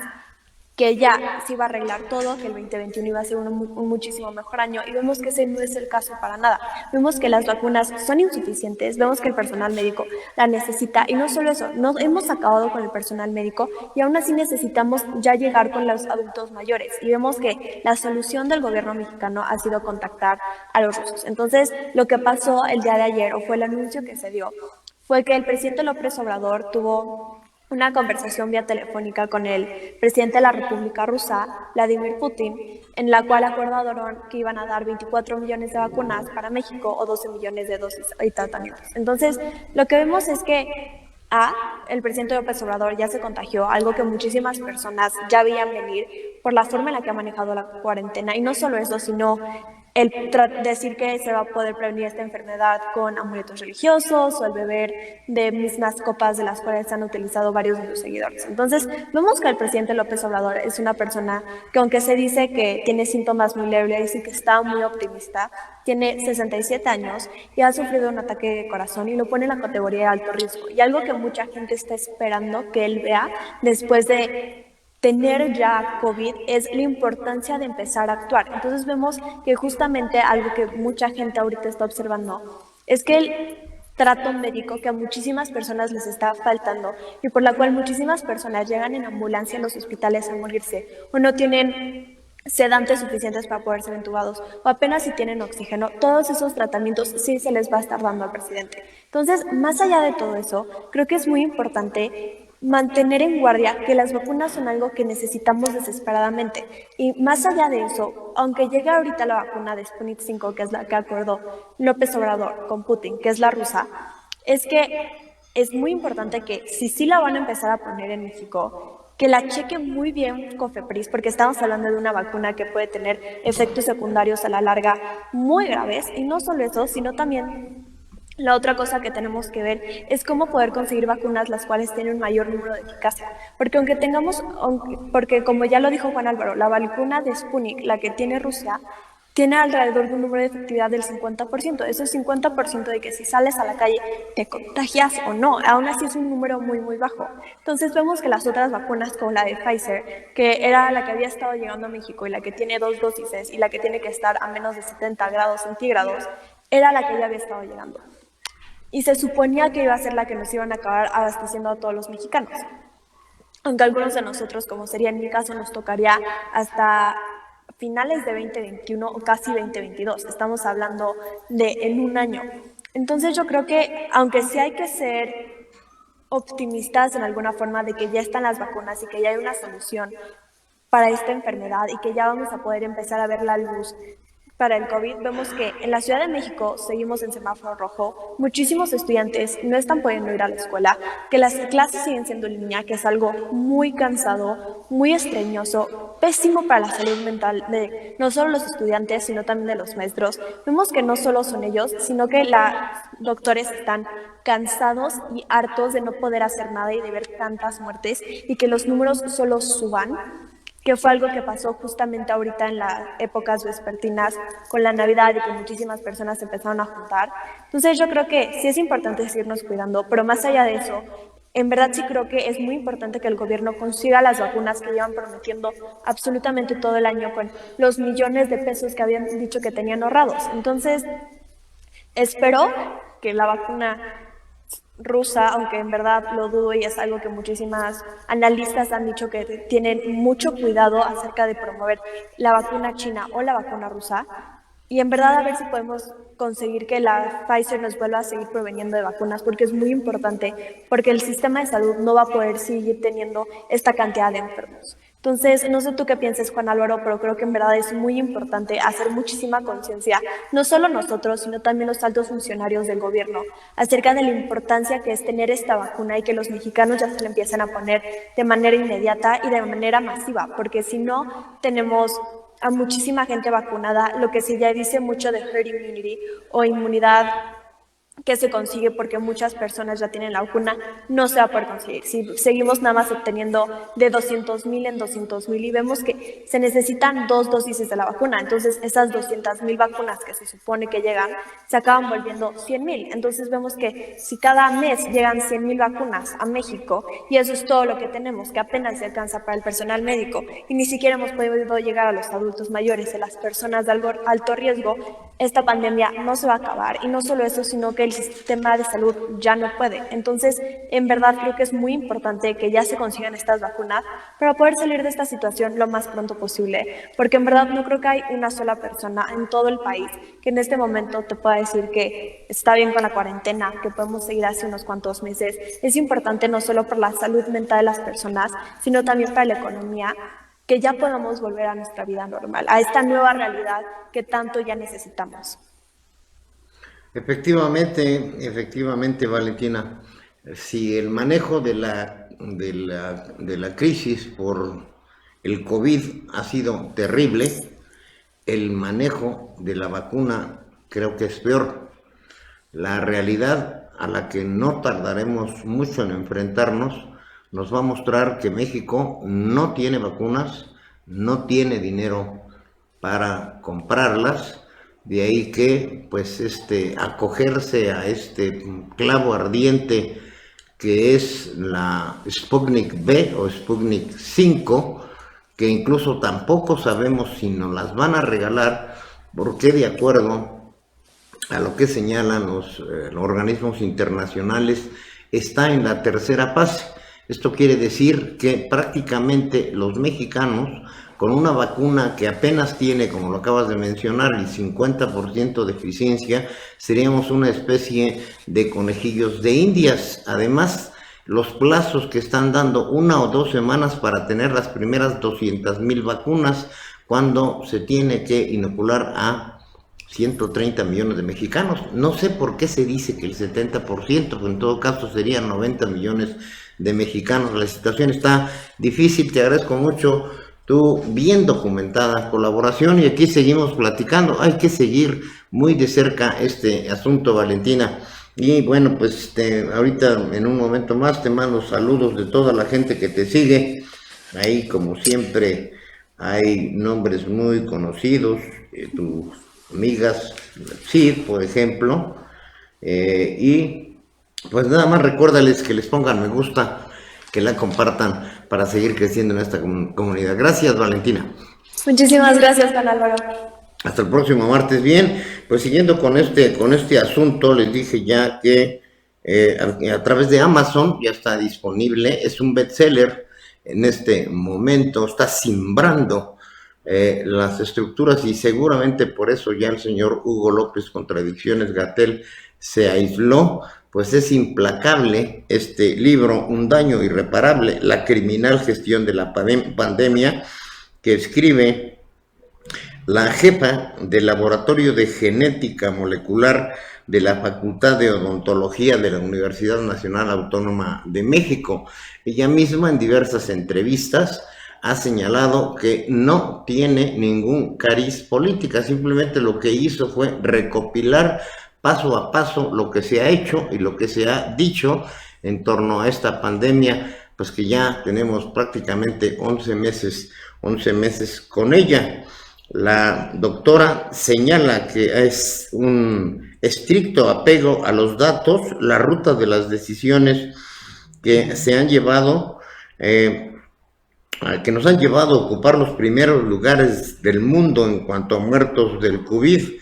que ya se iba a arreglar todo, que el 2021 iba a ser un muchísimo mejor año, y vemos que ese no es el caso para nada. Vemos que las vacunas son insuficientes, vemos que el personal médico la necesita, y no solo eso, no hemos acabado con el personal médico y aún así necesitamos ya llegar con los adultos mayores, y vemos que la solución del gobierno mexicano ha sido contactar a los rusos. Entonces, lo que pasó el día de ayer, o fue el anuncio que se dio, fue que el presidente López Obrador tuvo una conversación vía telefónica con el presidente de la República Rusa, Vladimir Putin, en la cual acordaron que iban a dar 24 millones de vacunas para México o 12 millones de dosis y tratamientos. Entonces, lo que vemos es que el presidente López Obrador ya se contagió, algo que muchísimas personas ya veían venir por la forma en la que ha manejado la cuarentena, y no solo eso, sino el decir que se va a poder prevenir esta enfermedad con amuletos religiosos o el beber de mismas copas de las cuales han utilizado varios de sus seguidores. Entonces, vemos que el presidente López Obrador es una persona que, aunque se dice que tiene síntomas muy leves y que está muy optimista, tiene 67 años y ha sufrido un ataque de corazón y lo pone en la categoría de alto riesgo. Y algo que mucha gente está esperando que él vea después de tener ya COVID es la importancia de empezar a actuar. Entonces vemos que justamente algo que mucha gente ahorita está observando es que el trato médico que a muchísimas personas les está faltando y por la cual muchísimas personas llegan en ambulancia a los hospitales a morirse o no tienen sedantes suficientes para poder ser entubados o apenas si tienen oxígeno, todos esos tratamientos sí se les va a estar dando al presidente. Entonces, más allá de todo eso, creo que es muy importante mantener en guardia que las vacunas son algo que necesitamos desesperadamente. Y más allá de eso, aunque llegue ahorita la vacuna de Sputnik 5, que es la que acordó López Obrador con Putin, que es la rusa, es que es muy importante que si sí la van a empezar a poner en México, que la cheque muy bien COFEPRIS, porque estamos hablando de una vacuna que puede tener efectos secundarios a la larga muy graves, y no solo eso, sino también la otra cosa que tenemos que ver es cómo poder conseguir vacunas las cuales tienen un mayor número de eficacia. Porque como ya lo dijo Juan Álvaro, la vacuna de Sputnik, la que tiene Rusia, tiene alrededor de un número de efectividad del 50%. Eso es 50% de que si sales a la calle te contagias o no. Aún así es un número muy, muy bajo. Entonces vemos que las otras vacunas, como la de Pfizer, que era la que había estado llegando a México y la que tiene 2 dosis y la que tiene que estar a menos de 70 grados centígrados, era la que ya había estado llegando. Y se suponía que iba a ser la que nos iban a acabar abasteciendo a todos los mexicanos. Aunque algunos de nosotros, como sería en mi caso, nos tocaría hasta finales de 2021 o casi 2022. Estamos hablando de en un año. Entonces yo creo que, aunque sí hay que ser optimistas en alguna forma de que ya están las vacunas y que ya hay una solución para esta enfermedad y que ya vamos a poder empezar a ver la luz para el COVID, vemos que en la Ciudad de México seguimos en semáforo rojo, muchísimos estudiantes no están pudiendo ir a la escuela, que las clases siguen siendo en línea, que es algo muy cansado, muy estreñoso, pésimo para la salud mental de no solo los estudiantes, sino también de los maestros. Vemos que no solo son ellos, sino que los doctores están cansados y hartos de no poder hacer nada y de ver tantas muertes y que los números solo suban, que fue algo que pasó justamente ahorita en las épocas vespertinas con la Navidad y que muchísimas personas se empezaron a juntar. Entonces yo creo que sí es importante seguirnos cuidando, pero más allá de eso, en verdad sí creo que es muy importante que el gobierno consiga las vacunas que llevan prometiendo absolutamente todo el año con los millones de pesos que habían dicho que tenían ahorrados. Entonces, espero que la vacuna rusa, aunque en verdad lo dudo y es algo que muchísimas analistas han dicho que tienen mucho cuidado acerca de promover la vacuna china o la vacuna rusa, y en verdad a ver si podemos conseguir que la Pfizer nos vuelva a seguir proveniendo de vacunas, porque es muy importante, porque el sistema de salud no va a poder seguir teniendo esta cantidad de enfermos. Entonces, no sé tú qué pienses, Juan Álvaro, pero creo que en verdad es muy importante hacer muchísima conciencia, no solo nosotros, sino también los altos funcionarios del gobierno, acerca de la importancia que es tener esta vacuna y que los mexicanos ya se la empiecen a poner de manera inmediata y de manera masiva, porque si no, tenemos a muchísima gente vacunada, lo que se ya dice mucho de herd immunity o inmunidad que se consigue porque muchas personas ya tienen la vacuna, no se va a poder conseguir. Si seguimos nada más obteniendo de 200,000 en 200,000 y vemos que se necesitan 2 dosis de la vacuna, entonces esas 200,000 vacunas que se supone que llegan se acaban volviendo 100,000. Entonces vemos que si cada mes llegan 100,000 vacunas a México y eso es todo lo que tenemos, que apenas se alcanza para el personal médico y ni siquiera hemos podido llegar a los adultos mayores y a las personas de alto riesgo, esta pandemia no se va a acabar. Y no solo eso, sino que el sistema de salud ya no puede. Entonces, en verdad creo que es muy importante que ya se consigan estas vacunas para poder salir de esta situación lo más pronto posible, porque en verdad no creo que hay una sola persona en todo el país que en este momento te pueda decir que está bien con la cuarentena, que podemos seguir hace unos cuantos meses. Es importante no solo por la salud mental de las personas, sino también para la economía, que ya podamos volver a nuestra vida normal, a esta nueva realidad que tanto ya necesitamos. Efectivamente, Valentina, si el manejo de la crisis por el COVID ha sido terrible, el manejo de la vacuna creo que es peor. La realidad a la que no tardaremos mucho en enfrentarnos nos va a mostrar que México no tiene vacunas, no tiene dinero para comprarlas. De ahí que pues acogerse a este clavo ardiente que es la Sputnik V o Sputnik 5, que incluso tampoco sabemos si nos las van a regalar, porque de acuerdo a lo que señalan los organismos internacionales está en la tercera fase. Esto quiere decir que prácticamente los mexicanos, con una vacuna que apenas tiene, como lo acabas de mencionar, el 50% de eficiencia, seríamos una especie de conejillos de indias. Además, los plazos que están dando 1 o 2 semanas para tener las primeras 200,000 vacunas, cuando se tiene que inocular a 130 millones de mexicanos. No sé por qué se dice que el 70%, pero en todo caso serían 90 millones de mexicanos. La situación está difícil. Te agradezco mucho tu bien documentada colaboración y aquí seguimos platicando. Hay que seguir muy de cerca este asunto, Valentina. Y bueno, pues ahorita en un momento más te mando saludos de toda la gente que te sigue. Ahí, como siempre, hay nombres muy conocidos, tus amigas, Sid, por ejemplo, y pues nada más recuérdales que les pongan me gusta, que la compartan para seguir creciendo en esta comunidad. Gracias, Valentina. Muchísimas gracias, Juan Álvaro. Hasta el próximo martes. Bien, pues siguiendo con este asunto, les dije ya que a través de Amazon ya está disponible, es un bestseller en este momento, está simbrando las estructuras y seguramente por eso ya el señor Hugo López Contradicciones-Gatell se aisló. Pues es implacable este libro, Un daño irreparable, la criminal gestión de la pandemia, que escribe la jefa del Laboratorio de Genética Molecular de la Facultad de Odontología de la Universidad Nacional Autónoma de México. Ella misma en diversas entrevistas ha señalado que no tiene ningún cariz política, simplemente lo que hizo fue recopilar paso a paso lo que se ha hecho y lo que se ha dicho en torno a esta pandemia, pues que ya tenemos prácticamente 11 meses con ella. La doctora señala que es un estricto apego a los datos, la ruta de las decisiones que se han llevado, que nos han llevado a ocupar los primeros lugares del mundo en cuanto a muertos del COVID,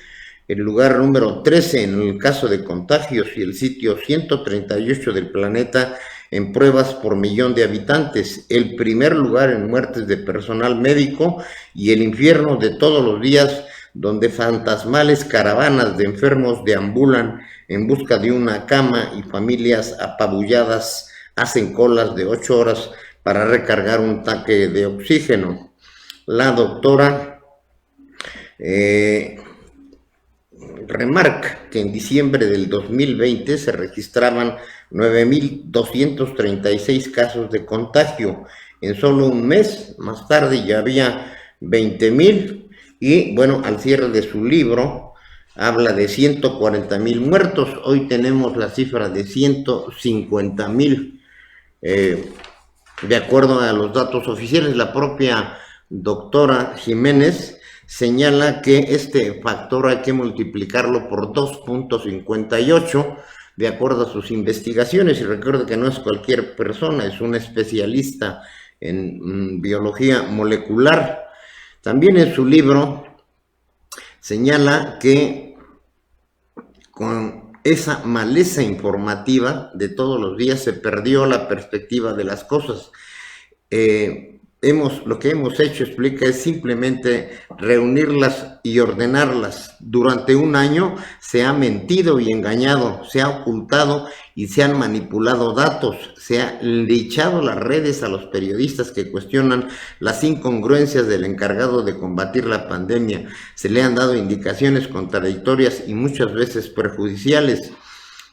el lugar número 13 en el caso de contagios y el sitio 138 del planeta en pruebas por millón de habitantes, el primer lugar en muertes de personal médico y el infierno de todos los días donde fantasmales caravanas de enfermos deambulan en busca de una cama y familias apabulladas hacen colas de 8 horas para recargar un tanque de oxígeno. La doctora remarca que en diciembre del 2020 se registraban 9.236 casos de contagio. En solo un mes más tarde ya había 20.000 y bueno, al cierre de su libro habla de 140.000 muertos. Hoy tenemos la cifra de 150.000. De acuerdo a los datos oficiales, la propia doctora Jiménez señala que este factor hay que multiplicarlo por 2.58 de acuerdo a sus investigaciones, y recuerda que no es cualquier persona, es un especialista en biología molecular. También en su libro señala que con esa maleza informativa de todos los días se perdió la perspectiva de las cosas. Lo que hemos hecho, explica, es simplemente reunirlas y ordenarlas. Durante un año se ha mentido y engañado, se ha ocultado y se han manipulado datos, se ha linchado las redes a los periodistas que cuestionan las incongruencias del encargado de combatir la pandemia, se le han dado indicaciones contradictorias y muchas veces perjudiciales.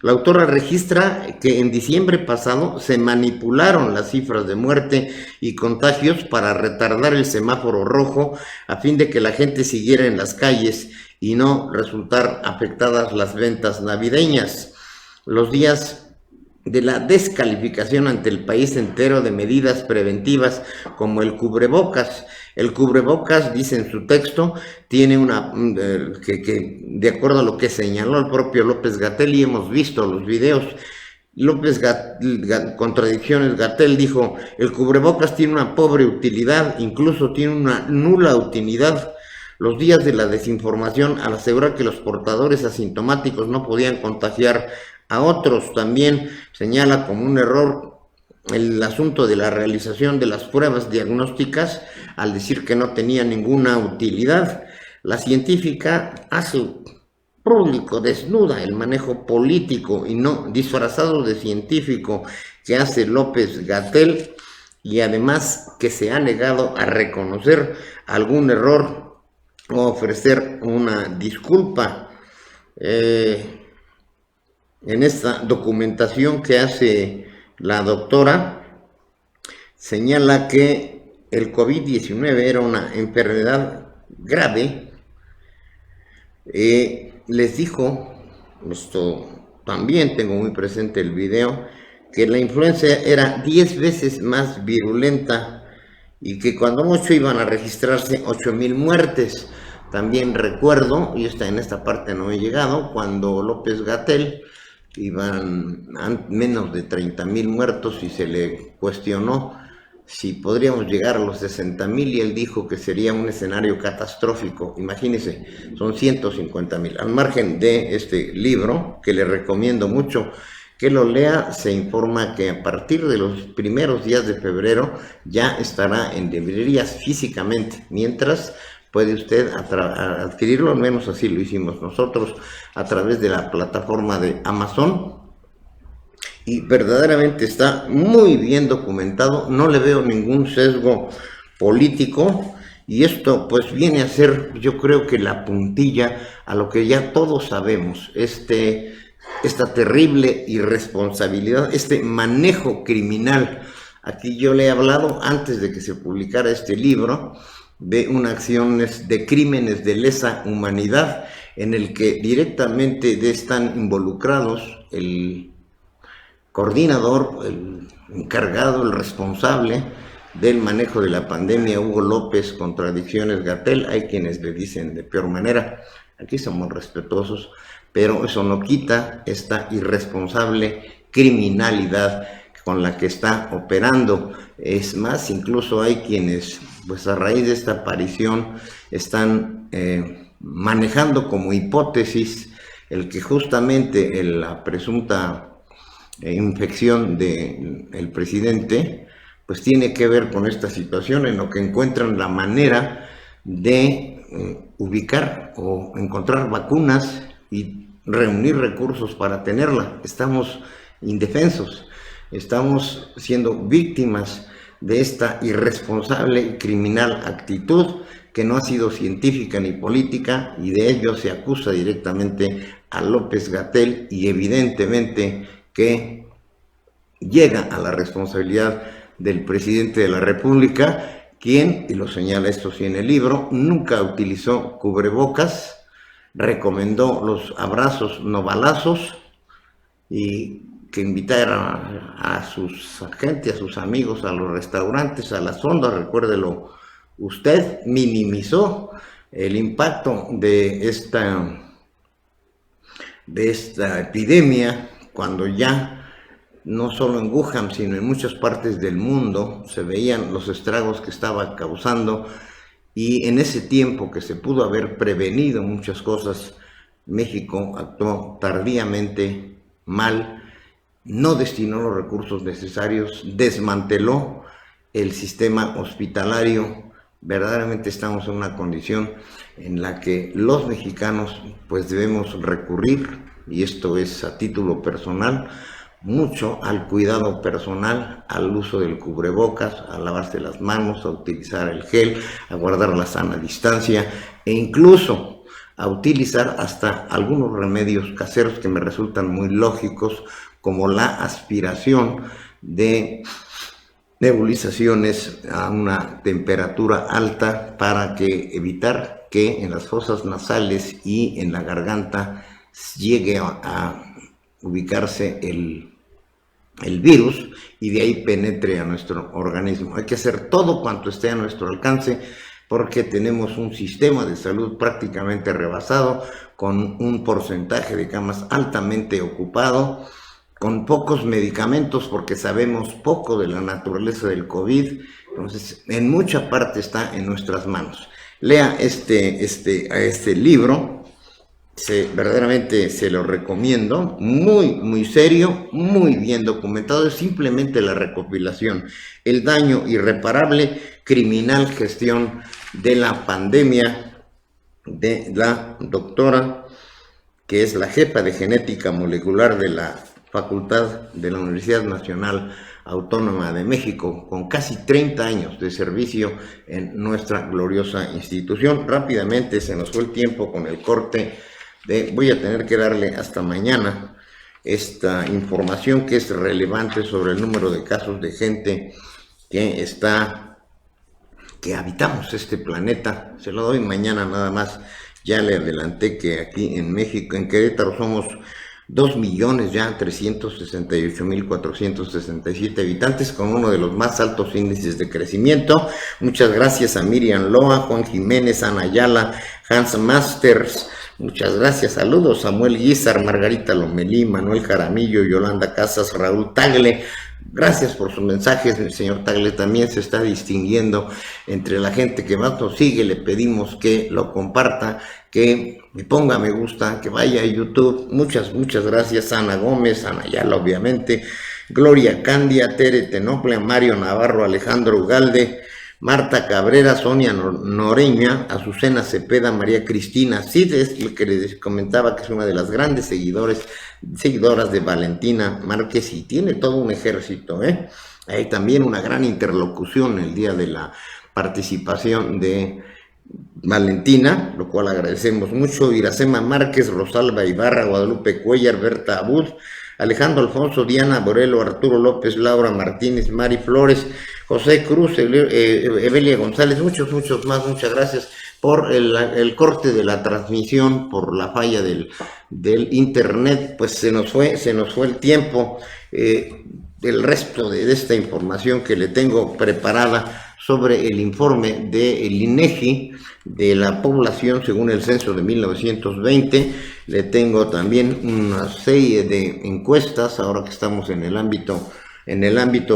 La autora registra que en diciembre pasado se manipularon las cifras de muerte y contagios para retardar el semáforo rojo a fin de que la gente siguiera en las calles y no resultar afectadas las ventas navideñas. Los días de la descalificación ante el país entero de medidas preventivas como el cubrebocas. El cubrebocas, dice en su texto, tiene que de acuerdo a lo que señaló el propio López-Gatell, y hemos visto los videos, Gatell dijo, el cubrebocas tiene una pobre utilidad, incluso tiene una nula utilidad. Los días de la desinformación, al asegurar que los portadores asintomáticos no podían contagiar a otros, también señala como un error el asunto de la realización de las pruebas diagnósticas al decir que no tenía ninguna utilidad. La científica hace público, desnuda el manejo político y no disfrazado de científico que hace López-Gatell, y además que se ha negado a reconocer algún error o ofrecer una disculpa. En esta documentación que hace la doctora, señala que el COVID-19 era una enfermedad grave. Les dijo, esto también tengo muy presente el video, que la influenza era 10 veces más virulenta y que cuando mucho iban a registrarse 8.000 muertes. También recuerdo, y en esta parte no he llegado, cuando López-Gatell iban menos de 30.000 muertos y se le cuestionó si podríamos llegar a los 60.000 y él dijo que sería un escenario catastrófico. Imagínense, son 150.000. Al margen de este libro, que le recomiendo mucho que lo lea, se informa que a partir de los primeros días de febrero ya estará en librerías físicamente, mientras puede usted adquirirlo, al menos así lo hicimos nosotros, a través de la plataforma de Amazon. Y verdaderamente está muy bien documentado, no le veo ningún sesgo político, y esto pues viene a ser, yo creo que la puntilla a lo que ya todos sabemos, esta terrible irresponsabilidad, este manejo criminal. Aquí yo le he hablado antes de que se publicara este libro de unas acciones de crímenes de lesa humanidad en el que directamente están involucrados el coordinador, el encargado, el responsable del manejo de la pandemia, Hugo López, contradicciones Gatell. Hay quienes le dicen de peor manera, aquí somos respetuosos, pero eso no quita esta irresponsable criminalidad con la que está operando. Es más, incluso hay quienes, pues a raíz de esta aparición, están manejando como hipótesis el que justamente la presunta infección del presidente pues tiene que ver con esta situación, en lo que encuentran la manera de ubicar o encontrar vacunas y reunir recursos para tenerla. Estamos indefensos, estamos siendo víctimas de esta irresponsable y criminal actitud que no ha sido científica ni política, y de ello se acusa directamente a López-Gatell, y evidentemente que llega a la responsabilidad del presidente de la República, quien, y lo señala esto sí en el libro, nunca utilizó cubrebocas, recomendó los abrazos no balazos, y que invitara a sus gente, a sus amigos, a los restaurantes, a las fondas. Recuérdelo usted, minimizó el impacto de esta epidemia, cuando ya no solo en Wuhan, sino en muchas partes del mundo se veían los estragos que estaba causando, y en ese tiempo que se pudo haber prevenido muchas cosas, México actuó tardíamente, mal, no destinó los recursos necesarios, desmanteló el sistema hospitalario. Verdaderamente estamos en una condición en la que los mexicanos pues debemos recurrir, y esto es a título personal, mucho al cuidado personal, al uso del cubrebocas, a lavarse las manos, a utilizar el gel, a guardar la sana distancia, e incluso a utilizar hasta algunos remedios caseros que me resultan muy lógicos, como la aspiración de nebulizaciones a una temperatura alta, para evitar que en las fosas nasales y en la garganta llegue a ubicarse el virus y de ahí penetre a nuestro organismo. Hay que hacer todo cuanto esté a nuestro alcance, porque tenemos un sistema de salud prácticamente rebasado, con un porcentaje de camas altamente ocupado, con pocos medicamentos, porque sabemos poco de la naturaleza del COVID. Entonces, en mucha parte está en nuestras manos. Lea este libro, verdaderamente se lo recomiendo, muy serio, muy bien documentado. Es simplemente la recopilación: el daño irreparable, criminal gestión de la pandemia, de la doctora, que es la jefa de genética molecular de la Facultad de la Universidad Nacional Autónoma de México, con casi 30 años de servicio en nuestra gloriosa institución. Rápidamente se nos fue el tiempo con el corte voy a tener que darle hasta mañana esta información que es relevante sobre el número de casos de gente que habitamos este planeta. Se lo doy mañana nada más. Ya le adelanté que aquí en México, en Querétaro, somos 2.368.467 habitantes, con uno de los más altos índices de crecimiento. Muchas gracias a Miriam Loa, Juan Jiménez, Ana Ayala, Hans Masters. Muchas gracias, saludos, Samuel Guizar, Margarita Lomelí, Manuel Jaramillo, Yolanda Casas, Raúl Tagle. Gracias por sus mensajes. El señor Tagle también se está distinguiendo entre la gente que más nos sigue. Le pedimos que lo comparta, que me ponga me gusta, que vaya a YouTube. Muchas gracias. Ana Gómez, Ana Ayala, obviamente, Gloria Candia, Tere Tenople, Mario Navarro, Alejandro Ugalde, Marta Cabrera, Sonia Noreña, Azucena Cepeda, María Cristina Cides, lo que les comentaba, que es una de las grandes seguidoras de Valentina Márquez, y tiene todo un ejército, Hay también una gran interlocución el día de la participación de Valentina, lo cual agradecemos mucho. Iracema Márquez, Rosalba Ibarra, Guadalupe Cuellar, Berta Abud, Alejandro Alfonso, Diana Borelo, Arturo López, Laura Martínez, Mari Flores, José Cruz, Evelia González, muchos más. Muchas gracias por el corte de la transmisión, por la falla del internet. Pues se nos fue el tiempo. El resto de esta información que le tengo preparada sobre el informe del INEGI de la población según el censo de 1920. Le tengo también una serie de encuestas, ahora que estamos en el ámbito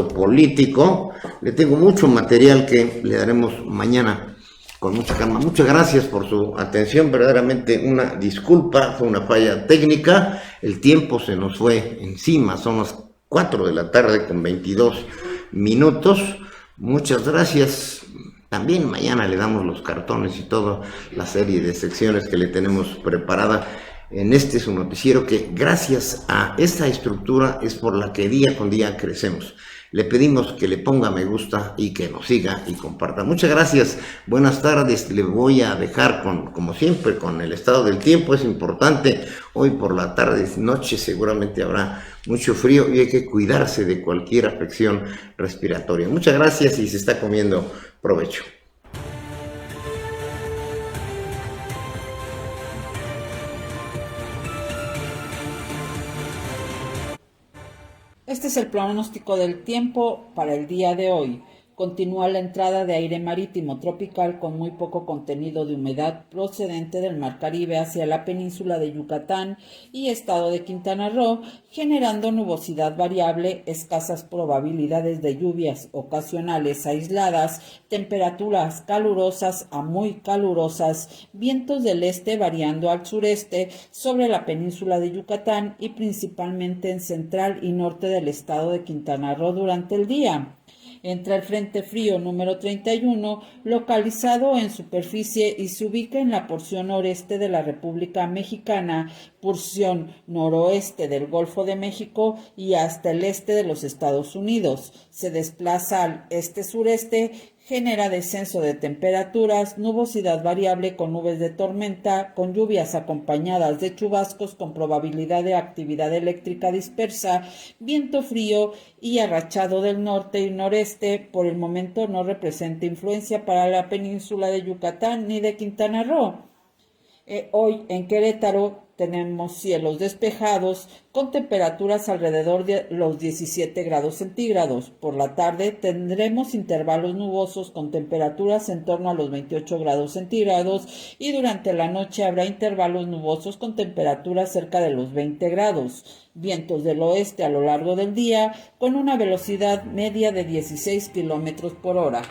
político. Le tengo mucho material que le daremos mañana con mucha calma. Muchas gracias por su atención. Verdaderamente una disculpa, fue una falla técnica. El tiempo se nos fue encima, son las 4 de la tarde con 22 minutos. Muchas gracias. También mañana le damos los cartones y toda la serie de secciones que le tenemos preparada en este su noticiero, que gracias a esta estructura es por la que día con día crecemos. Le pedimos que le ponga me gusta y que nos siga y comparta. Muchas gracias, buenas tardes. Le voy a dejar como siempre, con el estado del tiempo. Es importante, hoy por la tarde, noche seguramente habrá mucho frío y hay que cuidarse de cualquier afección respiratoria. Muchas gracias y se está comiendo provecho. Este es el pronóstico del tiempo para el día de hoy. Continúa la entrada de aire marítimo tropical con muy poco contenido de humedad procedente del Mar Caribe hacia la península de Yucatán y estado de Quintana Roo, generando nubosidad variable, escasas probabilidades de lluvias ocasionales aisladas, temperaturas calurosas a muy calurosas, vientos del este variando al sureste sobre la península de Yucatán y principalmente en central y norte del estado de Quintana Roo durante el día. Entra el Frente Frío número 31, localizado en superficie y se ubica en la porción noreste de la República Mexicana, porción noroeste del Golfo de México y hasta el este de los Estados Unidos. Se desplaza al este-sureste, genera descenso de temperaturas, nubosidad variable con nubes de tormenta, con lluvias acompañadas de chubascos con probabilidad de actividad eléctrica dispersa, viento frío y arrachado del norte y noreste. Por el momento no representa influencia para la península de Yucatán ni de Quintana Roo. Hoy en Querétaro tenemos cielos despejados con temperaturas alrededor de los 17 grados centígrados. Por la tarde tendremos intervalos nubosos con temperaturas en torno a los 28 grados centígrados y durante la noche habrá intervalos nubosos con temperaturas cerca de los 20 grados. Vientos del oeste a lo largo del día con una velocidad media de 16 kilómetros por hora.